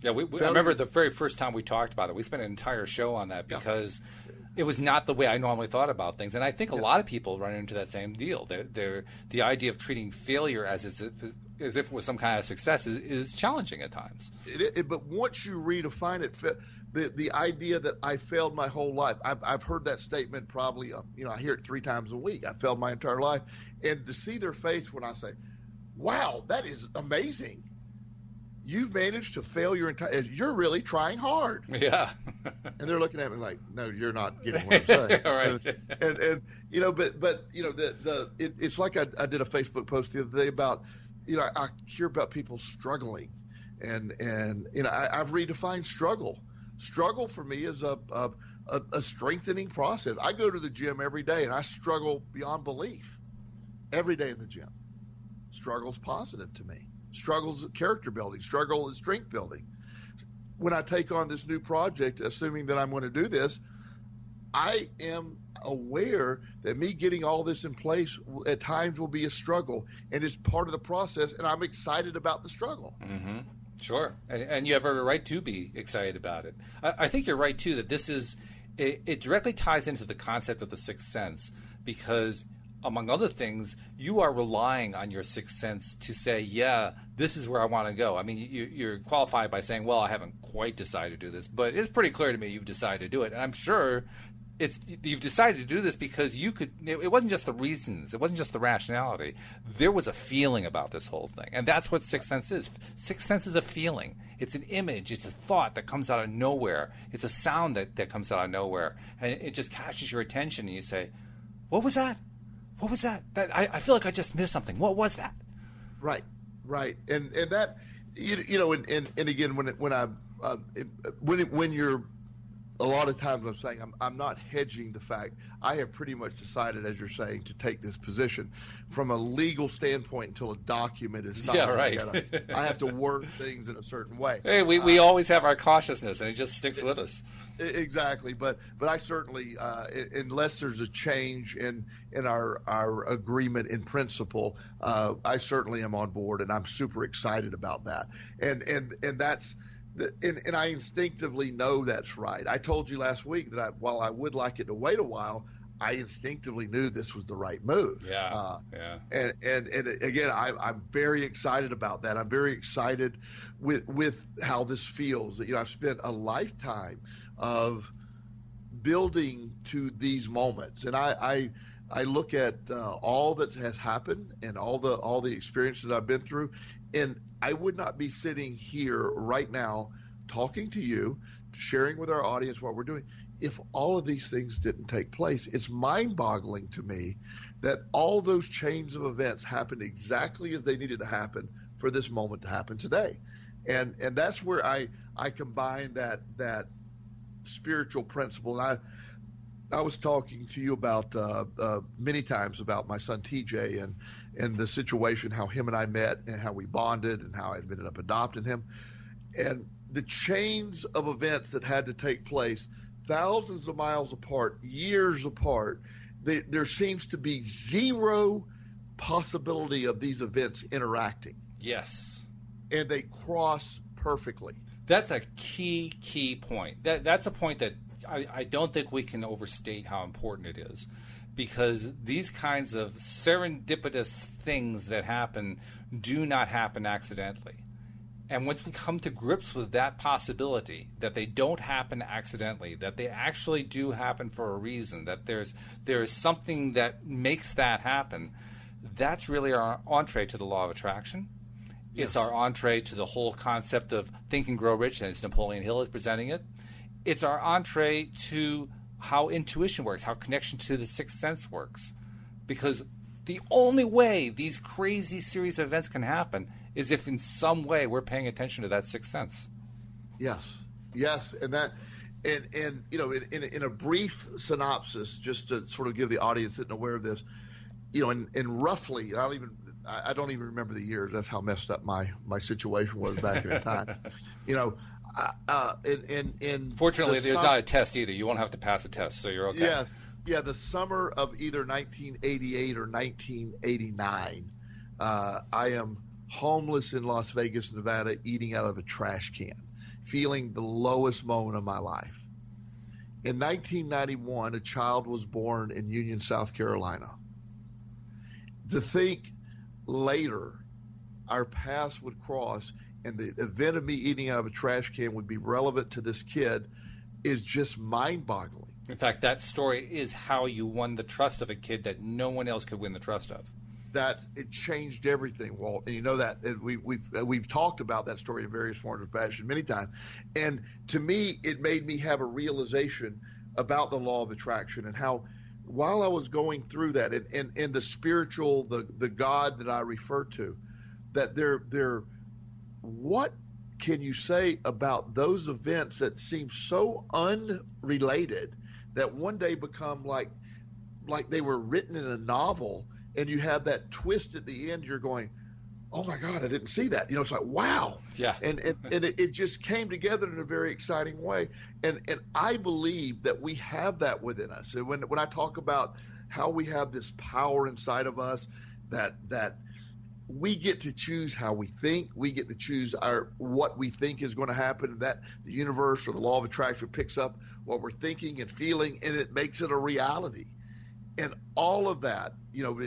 [SPEAKER 1] Yeah, I remember the very first time we talked about it. We spent an entire show on that because it was not the way I normally thought about things. And I think a lot of people run into that same deal. The idea of treating failure as if it was some kind of success is challenging at times.
[SPEAKER 2] But once you redefine it, the idea that I failed my whole life, I've heard that statement probably, I hear it 3 times a week. I failed my entire life. And to see their face when I say, wow, that is amazing. You've managed to fail your entire, you're really trying hard.
[SPEAKER 1] Yeah.
[SPEAKER 2] And they're looking at me like, no, you're not getting what I'm saying.
[SPEAKER 1] Right.
[SPEAKER 2] And it's like I did a Facebook post the other day about, I hear about people struggling, and I've redefined struggle. Struggle for me is a strengthening process. I go to the gym every day and I struggle beyond belief every day in the gym. Struggle's positive to me. Struggle's character building. Struggle is strength building. When I take on this new project, assuming that I'm going to do this, I am aware that me getting all this in place at times will be a struggle, and it's part of the process, and I'm excited about the struggle.
[SPEAKER 1] Mm-hmm. Sure. And you have every right to be excited about it. I think you're right, too, that it directly ties into the concept of the sixth sense, because among other things, you are relying on your sixth sense to say, yeah, this is where I want to go. I mean, you're qualified by saying, well, I haven't quite decided to do this, but it's pretty clear to me you've decided to do it. And I'm sure you've decided to do this because it wasn't just the reasons, it wasn't just the rationality. There was a feeling about this whole thing. And that's what sixth sense is. Sixth sense is a feeling. It's an image. It's a thought that comes out of nowhere. It's a sound that comes out of nowhere. And it just catches your attention, and you say, what was that? What was that? I feel like I just missed something. What was that?
[SPEAKER 2] Right. And that, and again, when you're, a lot of times I'm saying I'm not hedging the fact. I have pretty much decided, as you're saying, to take this position from a legal standpoint until a document is signed.
[SPEAKER 1] Yeah, right.
[SPEAKER 2] I have to word things in a certain way.
[SPEAKER 1] Hey, we always have our cautiousness, and it just sticks with us.
[SPEAKER 2] Exactly, but I certainly, unless there's a change in our agreement in principle, I certainly am on board, and I'm super excited about that. And that's. And I instinctively know that's right. I told you last week that while I would like it to wait a while, I instinctively knew this was the right move.
[SPEAKER 1] Yeah.
[SPEAKER 2] And again, I'm very excited about that. I'm very excited with how this feels. I've spent a lifetime of building to these moments, and I look at all that has happened and all the experiences I've been through, and I would not be sitting here right now talking to you, sharing with our audience what we're doing, if all of these things didn't take place. It's mind-boggling to me that all those chains of events happened exactly as they needed to happen for this moment to happen today. And that's where I combine that spiritual principle. And I was talking to you about many times about my son TJ and the situation, how him and I met and how we bonded and how I ended up adopting him. And the chains of events that had to take place, thousands of miles apart, years apart, there seems to be zero possibility of these events interacting.
[SPEAKER 1] Yes.
[SPEAKER 2] And they cross perfectly.
[SPEAKER 1] That's a key point. That's a point that I don't think we can overstate how important it is, because these kinds of serendipitous things that happen do not happen accidentally. And once we come to grips with that possibility, that they don't happen accidentally, that they actually do happen for a reason, that there is something that makes that happen, that's really our entree to the law of attraction. Yes. It's our entree to the whole concept of Think and Grow Rich, as Napoleon Hill is presenting it. It's our entree to how intuition works, how connection to the sixth sense works. Because the only way these crazy series of events can happen is if in some way we're paying attention to that sixth sense.
[SPEAKER 2] Yes, and you know, in a brief synopsis, just to sort of give the audience that isn't aware of this, you know, in roughly, I don't even remember the years. That's how messed up my situation was back in the time. You know,
[SPEAKER 1] fortunately, there's not a test either. You won't have to pass a test, so you're okay.
[SPEAKER 2] Yes. Yeah, the summer of either 1988 or 1989, I am homeless in Las Vegas, Nevada, eating out of a trash can, feeling the lowest moment of my life. In 1991, a child was born in Union, South Carolina. To think later our paths would cross and the event of me eating out of a trash can would be relevant to this kid is just mind-boggling.
[SPEAKER 1] In fact, that story is how you won the trust of a kid that no one else could win the trust of.
[SPEAKER 2] That it changed everything, Walt, and you know that we've talked about that story in various forms of fashion many times. And to me, it made me have a realization about the law of attraction and how, while I was going through that, and the spiritual, the God that I refer to, that there, what can you say about those events that seem so unrelated that one day become like they were written in a novel? And you have that twist at the end, you're going, oh my God, I didn't see that. You know, it's like, wow.
[SPEAKER 1] Yeah.
[SPEAKER 2] And it just came together in a very exciting way. And I believe that we have that within us. And when I talk about how we have this power inside of us, that we get to choose how we think, we get to choose what we think is going to happen, that the universe or the law of attraction picks up what we're thinking and feeling, and it makes it a reality. And all of that, you know,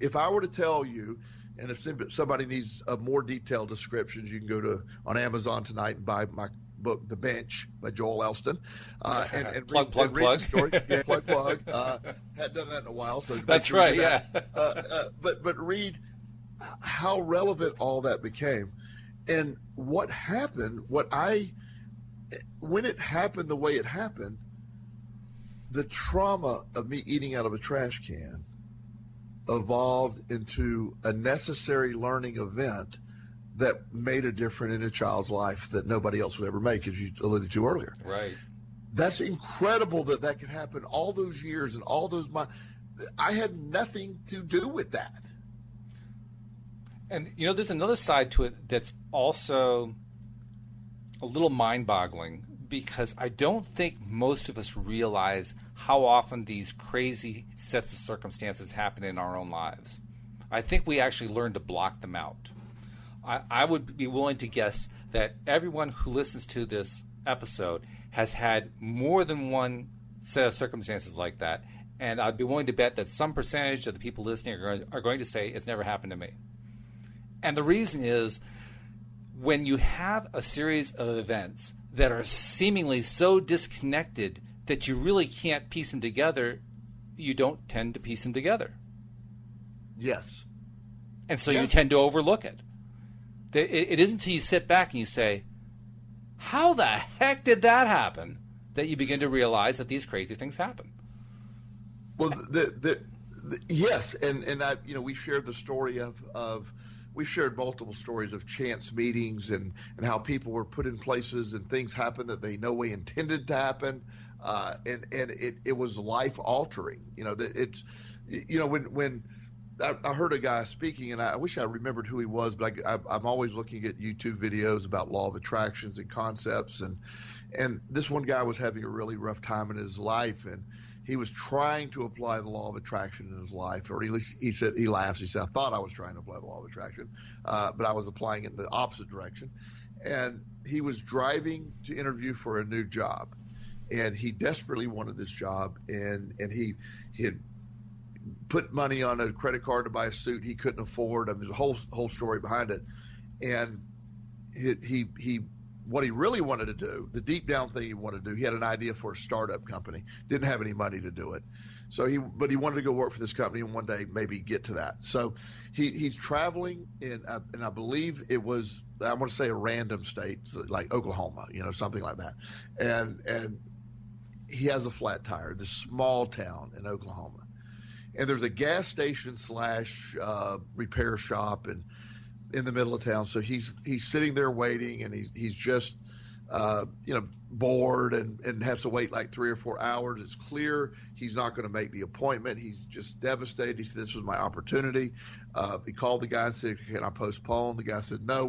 [SPEAKER 2] if I were to tell you, and if somebody needs a more detailed descriptions, you can go on Amazon tonight and buy my book, The Bench by Joel Elston, and
[SPEAKER 1] plug.
[SPEAKER 2] read the story. Yeah, plug. Hadn't done that in a while, so
[SPEAKER 1] that's right. Yeah.
[SPEAKER 2] But read how relevant all that became, and what happened. When it happened the way it happened. The trauma of me eating out of a trash can evolved into a necessary learning event that made a difference in a child's life that nobody else would ever make, as you alluded to earlier.
[SPEAKER 1] Right.
[SPEAKER 2] That's incredible that could happen all those years and all those months. I had nothing to do with that.
[SPEAKER 1] And, you know, there's another side to it that's also a little mind-boggling, because I don't think most of us realize how often these crazy sets of circumstances happen in our own lives. I think we actually learn to block them out. I would be willing to guess that everyone who listens to this episode has had more than one set of circumstances like that, and I'd be willing to bet that some percentage of the people listening are going to say, it's never happened to me. And the reason is, when you have a series of events that are seemingly so disconnected that you really can't piece them together, you don't tend to piece them together.
[SPEAKER 2] Yes.
[SPEAKER 1] And so you tend to overlook it. It isn't until you sit back and you say, how the heck did that happen, that you begin to realize that these crazy things happen.
[SPEAKER 2] Well, yes, and I, you know, we shared the story of we've shared multiple stories of chance meetings and how people were put in places and things happened that they no way intended to happen, and it was life altering. You know, that it's, you know, when I heard a guy speaking, and I wish I remembered who he was, but I'm always looking at YouTube videos about law of attractions and concepts, and this one guy was having a really rough time in his life, and he was trying to apply the law of attraction in his life, or at least he said, he laughs, he said, I thought I was trying to apply the law of attraction, but I was applying it in the opposite direction. And he was driving to interview for a new job, and he desperately wanted this job, and he had put money on a credit card to buy a suit he couldn't afford. I mean, there's a whole story behind it. And he what he really wanted to do, the deep down thing he wanted to do, he had an idea for a startup company, didn't have any money to do it. But he wanted to go work for this company and one day maybe get to that. So he's traveling and I believe it was, I want to say a random state, like Oklahoma, something like that. And he has a flat tire, this small town in Oklahoma. And there's a gas station / repair shop and in the middle of town. So he's sitting there waiting, and he's just bored and has to wait like 3 or 4 hours. It's clear he's not going to make the appointment. He's just devastated. He said, this was my opportunity. He called the guy and said, can I postpone? The guy said, no,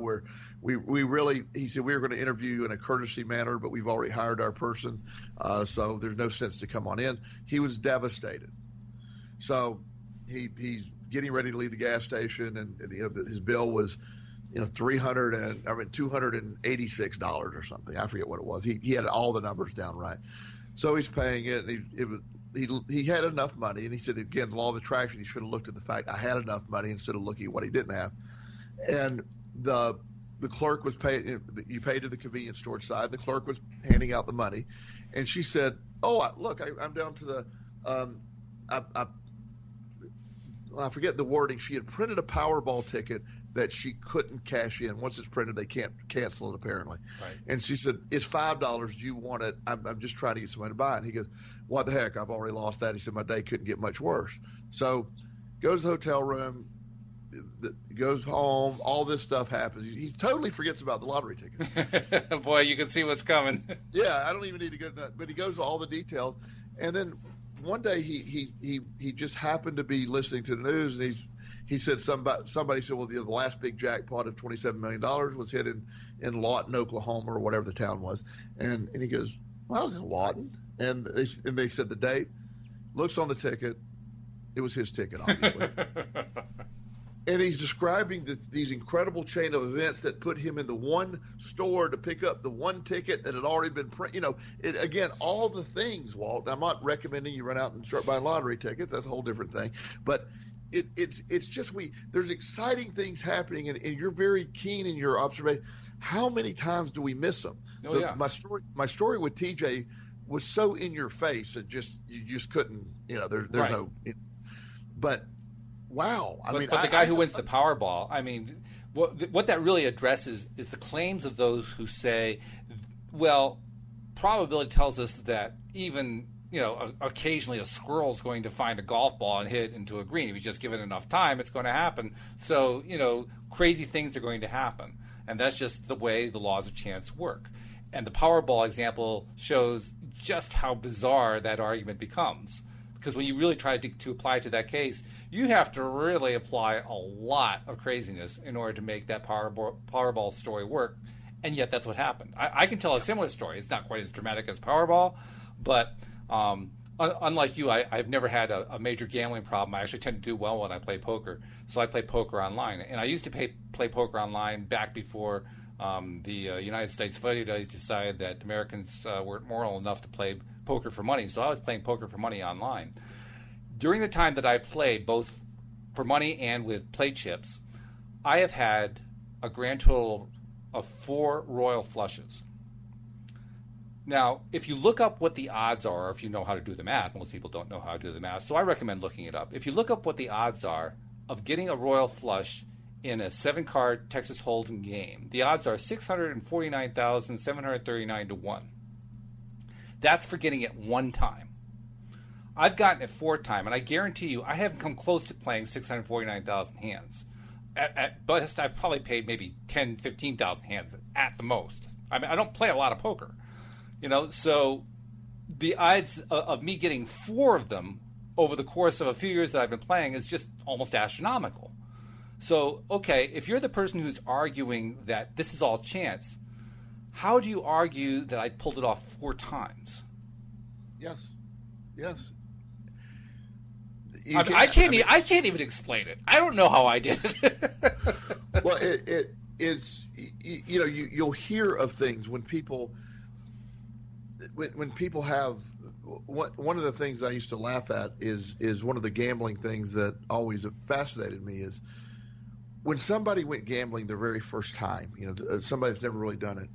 [SPEAKER 2] he said, we were going to interview you in a courtesy manner, but we've already hired our person. So there's no sense to come on in. He was devastated. So he's getting ready to leave the gas station, and his bill was $286 or something. I forget what it was. He had all the numbers down right. So he's paying it, and he had enough money. And he said, again, the law of attraction, he should have looked at the fact I had enough money instead of looking at what he didn't have. And the clerk was paying. You paid to the convenience store side. The clerk was handing out the money, and she said, look, I'm down to the I forget the wording. She had printed a Powerball ticket that she couldn't cash in. Once it's printed, they can't cancel it, apparently. Right. And she said, it's $5. Do you want it? I'm just trying to get somebody to buy it. And he goes, what the heck? I've already lost that. He said, my day couldn't get much worse. So goes to the hotel room, goes home. All this stuff happens. He totally forgets about the lottery ticket.
[SPEAKER 1] Boy, you can see what's coming.
[SPEAKER 2] Yeah, I don't even need to go to that. But he goes to all the details. And then one day he just happened to be listening to the news, and he said somebody said, well, the last big jackpot of $27 million was hit in Lawton, Oklahoma, or whatever the town was, and he goes, well, I was in Lawton, and they said the date, looks on the ticket, it was his ticket, obviously. And he's describing these incredible chain of events that put him in the one store to pick up the one ticket that had already been printed. Again, all the things, Walt. I'm not recommending you run out and start buying lottery tickets. That's a whole different thing. But it's just there's exciting things happening, and you're very keen in your observation. How many times do we miss them?
[SPEAKER 1] Yeah.
[SPEAKER 2] My story with TJ was so in your face that you just couldn't. There's right. No. But. Wow.
[SPEAKER 1] But the guy who wins the Powerball, what that really addresses is the claims of those who say, well, probability tells us that even, occasionally a squirrel is going to find a golf ball and hit it into a green. If you just give it enough time, it's going to happen. So, crazy things are going to happen. And that's just the way the laws of chance work. And the Powerball example shows just how bizarre that argument becomes. Because when you really try to apply it to that case, you have to really apply a lot of craziness in order to make that Powerball story work. And yet that's what happened. I can tell a similar story. It's not quite as dramatic as Powerball, but unlike you, I've never had a major gambling problem. I actually tend to do well when I play poker. So I play poker online. And I used to play poker online back before the United States Federalists decided that Americans weren't moral enough to play poker for money. So I was playing poker for money online. During the time that I played, both for money and with play chips, I have had a grand total of 4 royal flushes. Now, if you look up what the odds are, if you know how to do the math, most people don't know how to do the math, so I recommend looking it up. If you look up what the odds are of getting a royal flush in a 7-card Texas Hold'em game, the odds are 649,739 to 1. That's for getting it one time. I've gotten it 4 times, and I guarantee you I haven't come close to playing 649,000 hands. At best, I've probably paid maybe 10, 15,000 hands at the most. I don't play a lot of poker. So the odds of me getting 4 of them over the course of a few years that I've been playing is just almost astronomical. So, okay, if you're the person who's arguing that this is all chance, how do you argue that I pulled it off 4 times?
[SPEAKER 2] Yes.
[SPEAKER 1] I can't even explain it. I don't know how I did it.
[SPEAKER 2] Well, it's you'll hear of things when people have one of the things that I used to laugh at is one of the gambling things that always fascinated me is when somebody went gambling their very first time, somebody that's never really done it,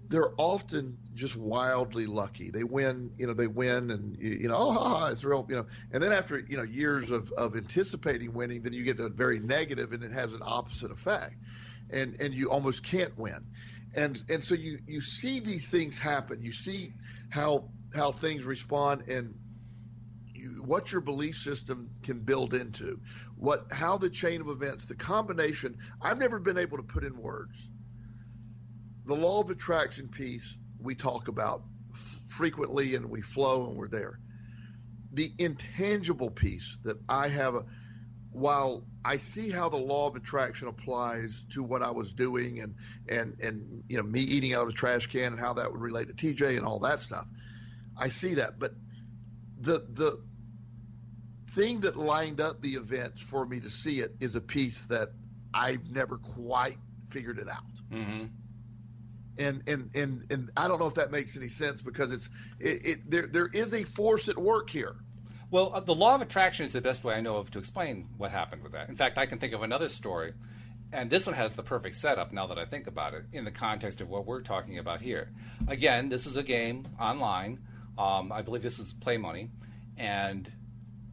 [SPEAKER 2] they're often just wildly lucky. They win, and it's real, and then after, years of anticipating winning, then you get a very negative and it has an opposite effect and you almost can't win. And so you see these things happen. You see how things respond and what your belief system can build into, how the chain of events, the combination. I've never been able to put in words. The law of attraction piece we talk about frequently, and we flow and we're there. The intangible piece that I have, while I see how the law of attraction applies to what I was doing and me eating out of the trash can and how that would relate to TJ and all that stuff, I see that. But the thing that lined up the events for me to see it is a piece that I've never quite figured it out.
[SPEAKER 1] Mm-hmm.
[SPEAKER 2] And I don't know if that makes any sense because there is a force at work here.
[SPEAKER 1] Well, the law of attraction is the best way I know of to explain what happened with that. In fact, I can think of another story, and this one has the perfect setup now that I think about it in the context of what we're talking about here. Again, this is a game online. I believe this was Play Money, and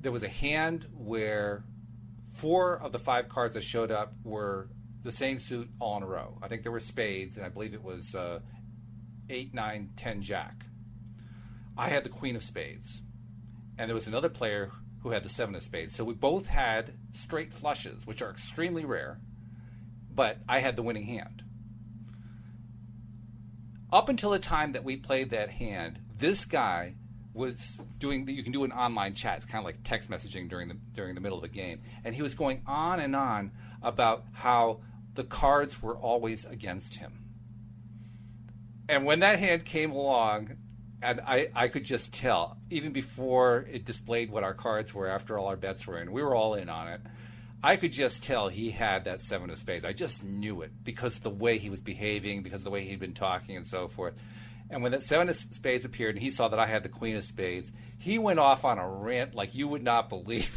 [SPEAKER 1] there was a hand where 4 of the 5 cards that showed up were the same suit all in a row. I think there were spades, and I believe it was 8, 9, 10, jack. I had the queen of spades, and there was another player who had the 7 of spades. So we both had straight flushes, which are extremely rare, but I had the winning hand. Up until the time that we played that hand, this guy was doing, you can do an online chat. It's kind of like text messaging during the middle of the game. And he was going on and on about how the cards were always against him. And when that hand came along, and I could just tell, even before it displayed what our cards were after all our bets were in, we were all in on it, I could just tell he had that 7 of spades. I just knew it because of the way he was behaving, because of the way he'd been talking and so forth. And when that 7 of spades appeared and he saw that I had the queen of spades, he went off on a rant like you would not believe.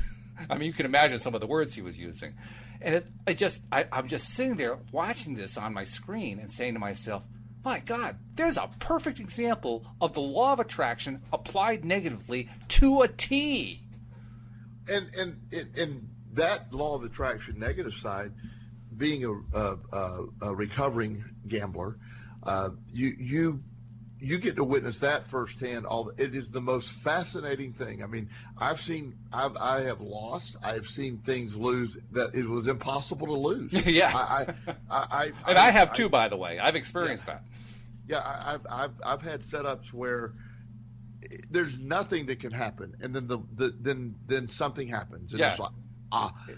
[SPEAKER 1] I mean, you can imagine some of the words he was using. And I'm just sitting there watching this on my screen and saying to myself, my God, there's a perfect example of the law of attraction applied negatively to a T.
[SPEAKER 2] And that law of attraction negative side, being a recovering gambler, you get to witness that firsthand. It is the most fascinating thing. I mean, I have lost. I have seen things lose that it was impossible to lose.
[SPEAKER 1] Yeah, I have too. By the way, I've experienced that.
[SPEAKER 2] Yeah, I've had setups where there's nothing that can happen, and then something happens, and it's like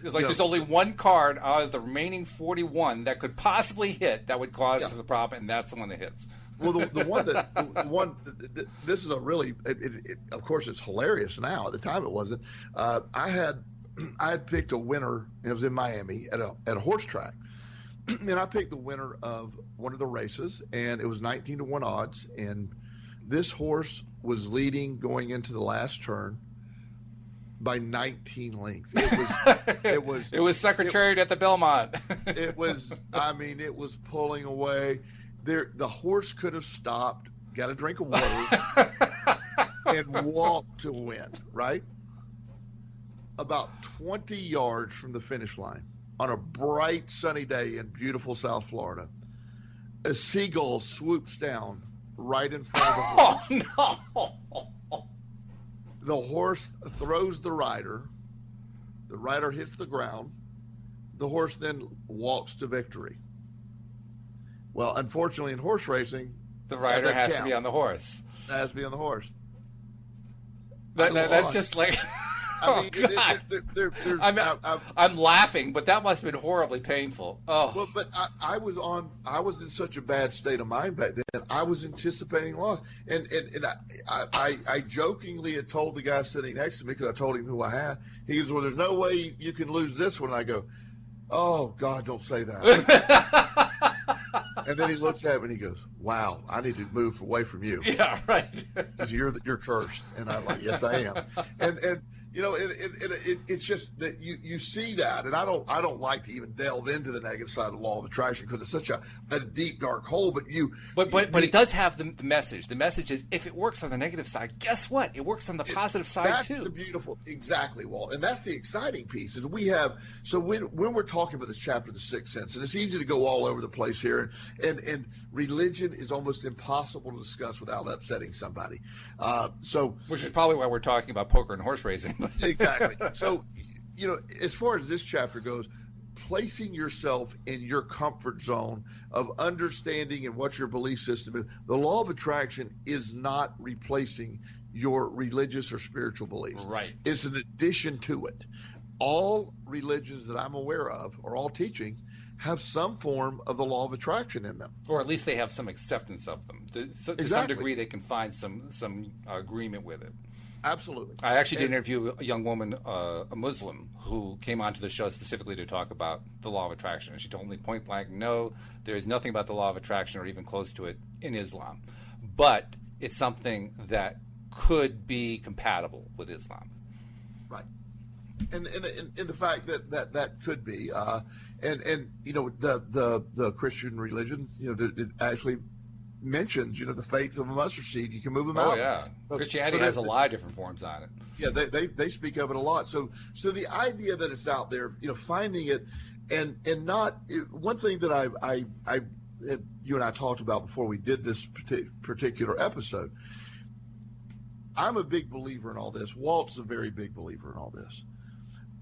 [SPEAKER 1] it's like there's only one card out of the remaining 41 that could possibly hit that would cause the problem, and that's the one that hits.
[SPEAKER 2] Well, this is a really, of course, it's hilarious now. At the time, it wasn't. I had picked a winner, and it was in Miami at a horse track, and I picked the winner of one of the races, and it was 19-1 odds, and this horse was leading going into the last turn by 19 lengths. It was
[SPEAKER 1] Secretariat at the Belmont.
[SPEAKER 2] It was pulling away. The horse could have stopped, got a drink of water, and walked to win, right? About 20 yards from the finish line, on a bright, sunny day in beautiful South Florida, a seagull swoops down right in front of the horse.
[SPEAKER 1] Oh, no!
[SPEAKER 2] The horse throws the rider. The rider hits the ground. The horse then walks to victory. Well, unfortunately, in horse racing,
[SPEAKER 1] the rider has to be on the horse.
[SPEAKER 2] Has to be on the horse.
[SPEAKER 1] That's just like
[SPEAKER 2] I mean,
[SPEAKER 1] God.
[SPEAKER 2] there's.
[SPEAKER 1] I'm laughing, but that must have been horribly painful. Oh,
[SPEAKER 2] well, but I was in such a bad state of mind back then. I was anticipating loss, and I jokingly had told the guy sitting next to me, because I told him who I had. He goes, "Well, there's no way you can lose this one." I go, "Oh God, don't say that." And then he looks at me and he goes, "Wow, I need to move away from you."
[SPEAKER 1] Yeah, right.
[SPEAKER 2] Because you're cursed, and I'm like, "Yes, I am." And you know, it's just that you see that, and I don't like to even delve into the negative side of the law of attraction, because it's such a deep dark hole. But
[SPEAKER 1] it does have the message. The message is, if it works on the negative side, guess what? It works on the positive side too.
[SPEAKER 2] That's the beautiful, exactly, Walt, and that's the exciting piece. Is we have when we're talking about this chapter, the Sixth Sense, and it's easy to go all over the place here, and religion is almost impossible to discuss without upsetting somebody.
[SPEAKER 1] Which is probably why we're talking about poker and horse racing.
[SPEAKER 2] Exactly. So, you know, as far as this chapter goes, placing yourself in your comfort zone of understanding and what your belief system is, the law of attraction is not replacing your religious or spiritual beliefs.
[SPEAKER 1] Right.
[SPEAKER 2] It's an addition to it. All religions that I'm aware of, or all teachings, have some form of the law of attraction in them.
[SPEAKER 1] Or at least they have some acceptance of them. To some degree, they can find some agreement with it.
[SPEAKER 2] Absolutely.
[SPEAKER 1] I actually did interview a young woman, a Muslim, who came onto the show specifically to talk about the law of attraction. And she told me point blank, no, there is nothing about the law of attraction or even close to it in Islam. But it's something that could be compatible with Islam.
[SPEAKER 2] Right. And the fact that could be, and you know, the Christian religion, you know, it actually mentions, you know, the faith of a mustard seed. You can move them out.
[SPEAKER 1] Oh yeah, Christianity has a lot of different forms on it.
[SPEAKER 2] Yeah, they speak of it a lot. So the idea that it's out there, you know, finding it, and not one thing that I you and I talked about before we did this particular episode. I'm a big believer in all this. Walt's a very big believer in all this.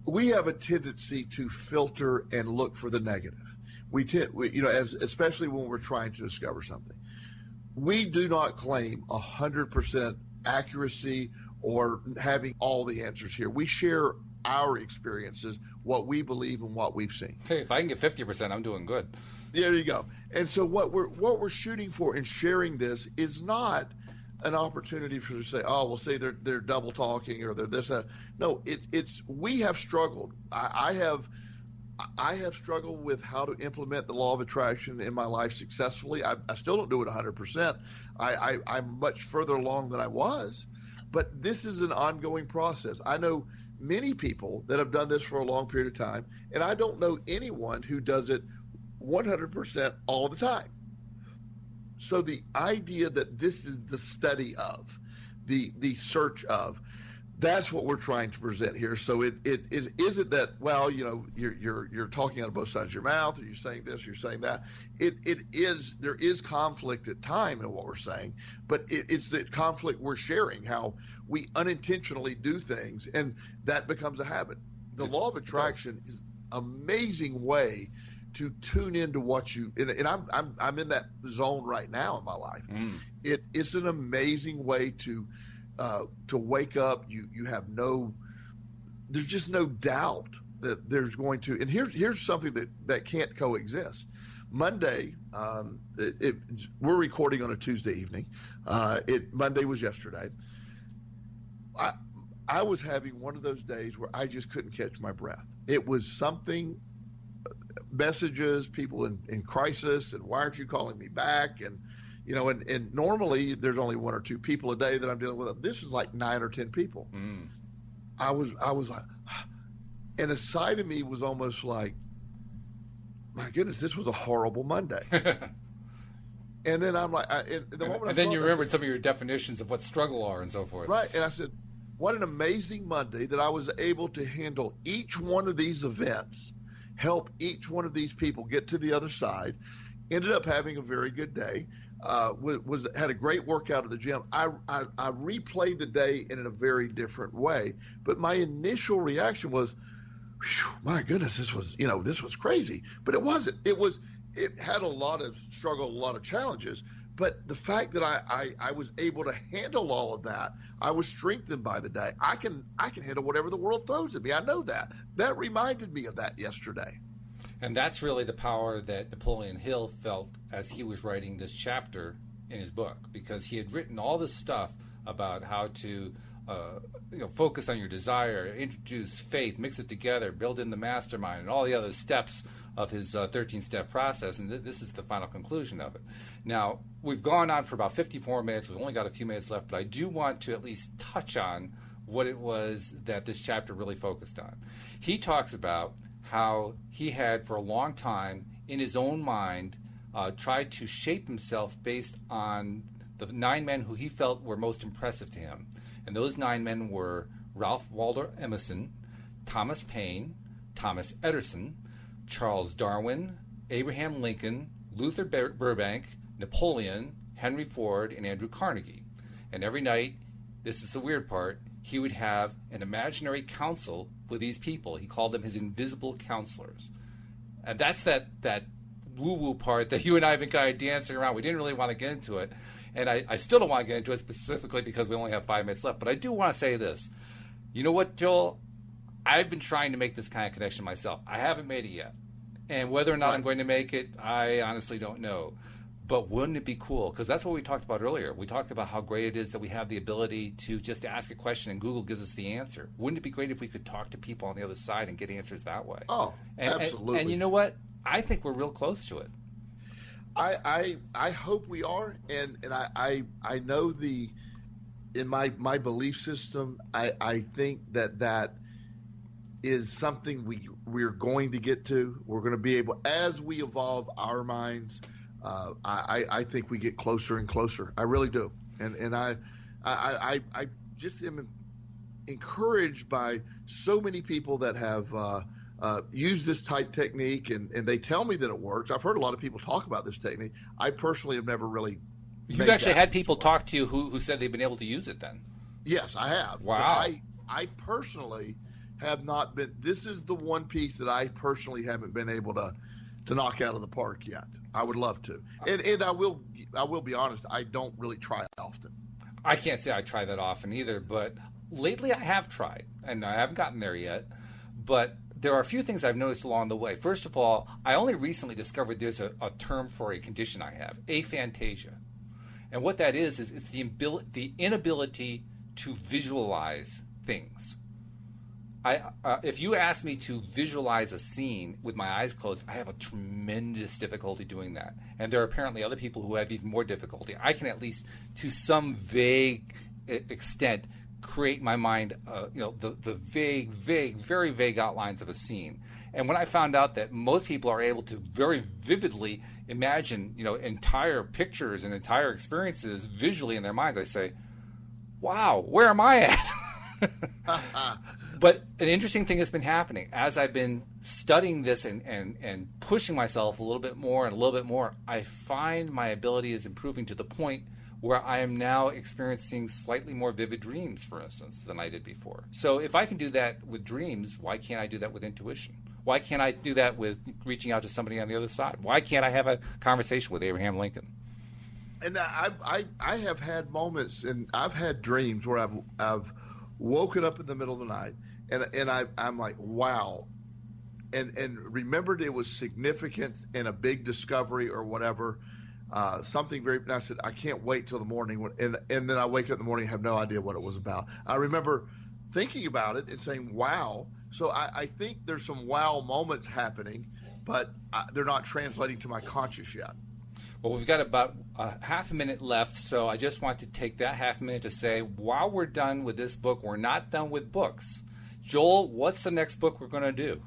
[SPEAKER 2] We have a tendency to filter and look for the negative. We you know, especially when we're trying to discover something. We do not claim 100% accuracy or having all the answers here. We share our experiences, what we believe and what we've seen.
[SPEAKER 1] Hey, if I can get 50%, I'm doing good.
[SPEAKER 2] There you go. And so what we're shooting for in sharing this is not an opportunity for to say, oh, well, say they're double talking or they're this, that. No, it's we have struggled. I have struggled with how to implement the law of attraction in my life successfully. I still don't do it 100%. I'm much further along than I was, but this is an ongoing process. I know many people that have done this for a long period of time, and I don't know anyone who does it 100% all the time. So the idea that this is the study of, the search of, that's what we're trying to present here. So it isn't that, well, you know, you're talking out of both sides of your mouth, or you're saying this, you're saying that. There is conflict at time in what we're saying, but it's the conflict we're sharing, how we unintentionally do things, and that becomes a habit. The law of attraction is an amazing way to tune into what you, and I'm in that zone right now in my life. It's an amazing way to wake up. You have there's just no doubt that there's going to, and here's something that can't coexist. Monday, we're recording on a Tuesday evening. Monday was yesterday. I was having one of those days where I just couldn't catch my breath. It was something, messages, people in crisis, and why aren't you calling me back? And you know, and normally there's only one or two people a day that I'm dealing with. This is like 9 or 10 people. I was like, and a side of me was almost like, my goodness, this was a horrible Monday. And then I'm like, and
[SPEAKER 1] then you remembered some of your definitions of what struggle are and so forth.
[SPEAKER 2] Right, and I said, what an amazing Monday that I was able to handle each one of these events, help each one of these people get to the other side. Ended up having a very good day. Had a great workout at the gym. I replayed the day in a very different way, but my initial reaction was, my goodness, this was crazy. But it wasn't. It had a lot of struggle, a lot of challenges, But the fact that I was able to handle all of that, I was strengthened by the day. I can handle whatever the world throws at me. I know that. That reminded me of that yesterday.
[SPEAKER 1] And that's really the power that Napoleon Hill felt as he was writing this chapter in his book, because he had written all this stuff about how to focus on your desire, introduce faith, mix it together, build in the mastermind, and all the other steps of his 13-step process. And this is the final conclusion of it. Now, we've gone on for about 54 minutes. We've only got a few minutes left, but I do want to at least touch on what it was that this chapter really focused on. He talks about how he had, for a long time, in his own mind, tried to shape himself based on the 9 men who he felt were most impressive to him. And those 9 men were Ralph Waldo Emerson, Thomas Paine, Thomas Edison, Charles Darwin, Abraham Lincoln, Luther Burbank, Napoleon, Henry Ford, and Andrew Carnegie. And every night, this is the weird part, he would have an imaginary council with these people. He called them his invisible counselors. And that's that woo-woo part that you and I have been kind of dancing around. We didn't really want to get into it. And I still don't want to get into it specifically because we only have 5 minutes left. But I do want to say this. You know what, Joel? I've been trying to make this kind of connection myself. I haven't made it yet. And whether or not I'm going to make it, I honestly don't know. But wouldn't it be cool? Because that's what we talked about earlier. We talked about how great it is that we have the ability to just ask a question and Google gives us the answer. Wouldn't it be great if we could talk to people on the other side and get answers that way?
[SPEAKER 2] Oh, absolutely.
[SPEAKER 1] And you know what? I think we're real close to it.
[SPEAKER 2] I hope we are, and I know in my belief system, I think that is something we're going to get to. We're going to be able, as we evolve our minds, I think we get closer and closer. I really do, and I just am encouraged by so many people that have use this type technique, and they tell me that it works. I've heard a lot of people talk about this technique. I personally have never really.
[SPEAKER 1] You've actually had people talk to you who said they've been able to use it then?
[SPEAKER 2] Yes, I have.
[SPEAKER 1] Wow.
[SPEAKER 2] I personally have not been. This is the one piece that I personally haven't been able to knock out of the park yet. I would love to, and I will be honest. I don't really try often.
[SPEAKER 1] I can't say I try that often either, but lately I have tried, and I haven't gotten there yet. But there are a few things I've noticed along the way. First of all, I only recently discovered there's a term for a condition I have, aphantasia. And what that is it's the inability to visualize things. If you ask me to visualize a scene with my eyes closed, I have a tremendous difficulty doing that. And there are apparently other people who have even more difficulty. I can at least, to some vague extent, create in my mind, the vague, very vague outlines of a scene. And when I found out that most people are able to very vividly imagine, entire pictures and entire experiences visually in their minds, I say, wow, where am I at? But an interesting thing has been happening. As I've been studying this and pushing myself a little bit more and a little bit more, I find my ability is improving to the point where I am now experiencing slightly more vivid dreams, for instance, than I did before. So if I can do that with dreams, why can't I do that with intuition? Why can't I do that with reaching out to somebody on the other side? Why can't I have a conversation with Abraham Lincoln?
[SPEAKER 2] And I have had moments, and I've had dreams where I've woken up in the middle of the night, and I'm like, wow, and remembered it was significant in a big discovery or whatever. Something very, and I said, I can't wait till the morning. And then I wake up in the morning and have no idea what it was about. I remember thinking about it and saying, wow. So I think there's some wow moments happening, but they're not translating to my conscious yet.
[SPEAKER 1] Well, we've got about half a minute left, so I just want to take that half a minute to say, while we're done with this book, we're not done with books. Joel, what's the next book we're going to do?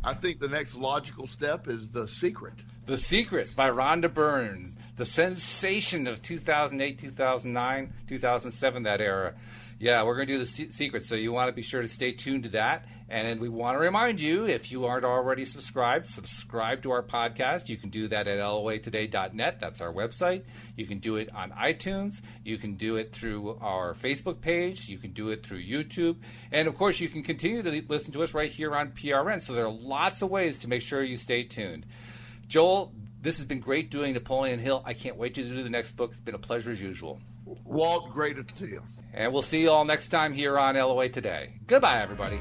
[SPEAKER 2] I think the next logical step is The Secret.
[SPEAKER 1] The Secret by Rhonda Byrne, the sensation of 2008, 2009, 2007, that era. Yeah, we're going to do The Secret, so you want to be sure to stay tuned to that. And we want to remind you, if you aren't already subscribe to our podcast. You can do that at loatoday.net. That's our website. You can do it on iTunes. You can do it through our Facebook page. You can do it through YouTube. And, of course, you can continue to listen to us right here on PRN. So there are lots of ways to make sure you stay tuned. Joel, This has been great doing Napoleon Hill. I can't wait to do the next book. It's been a pleasure as usual.
[SPEAKER 2] Walt, great to you.
[SPEAKER 1] And we'll see you all next time here on LOA Today. Goodbye, everybody.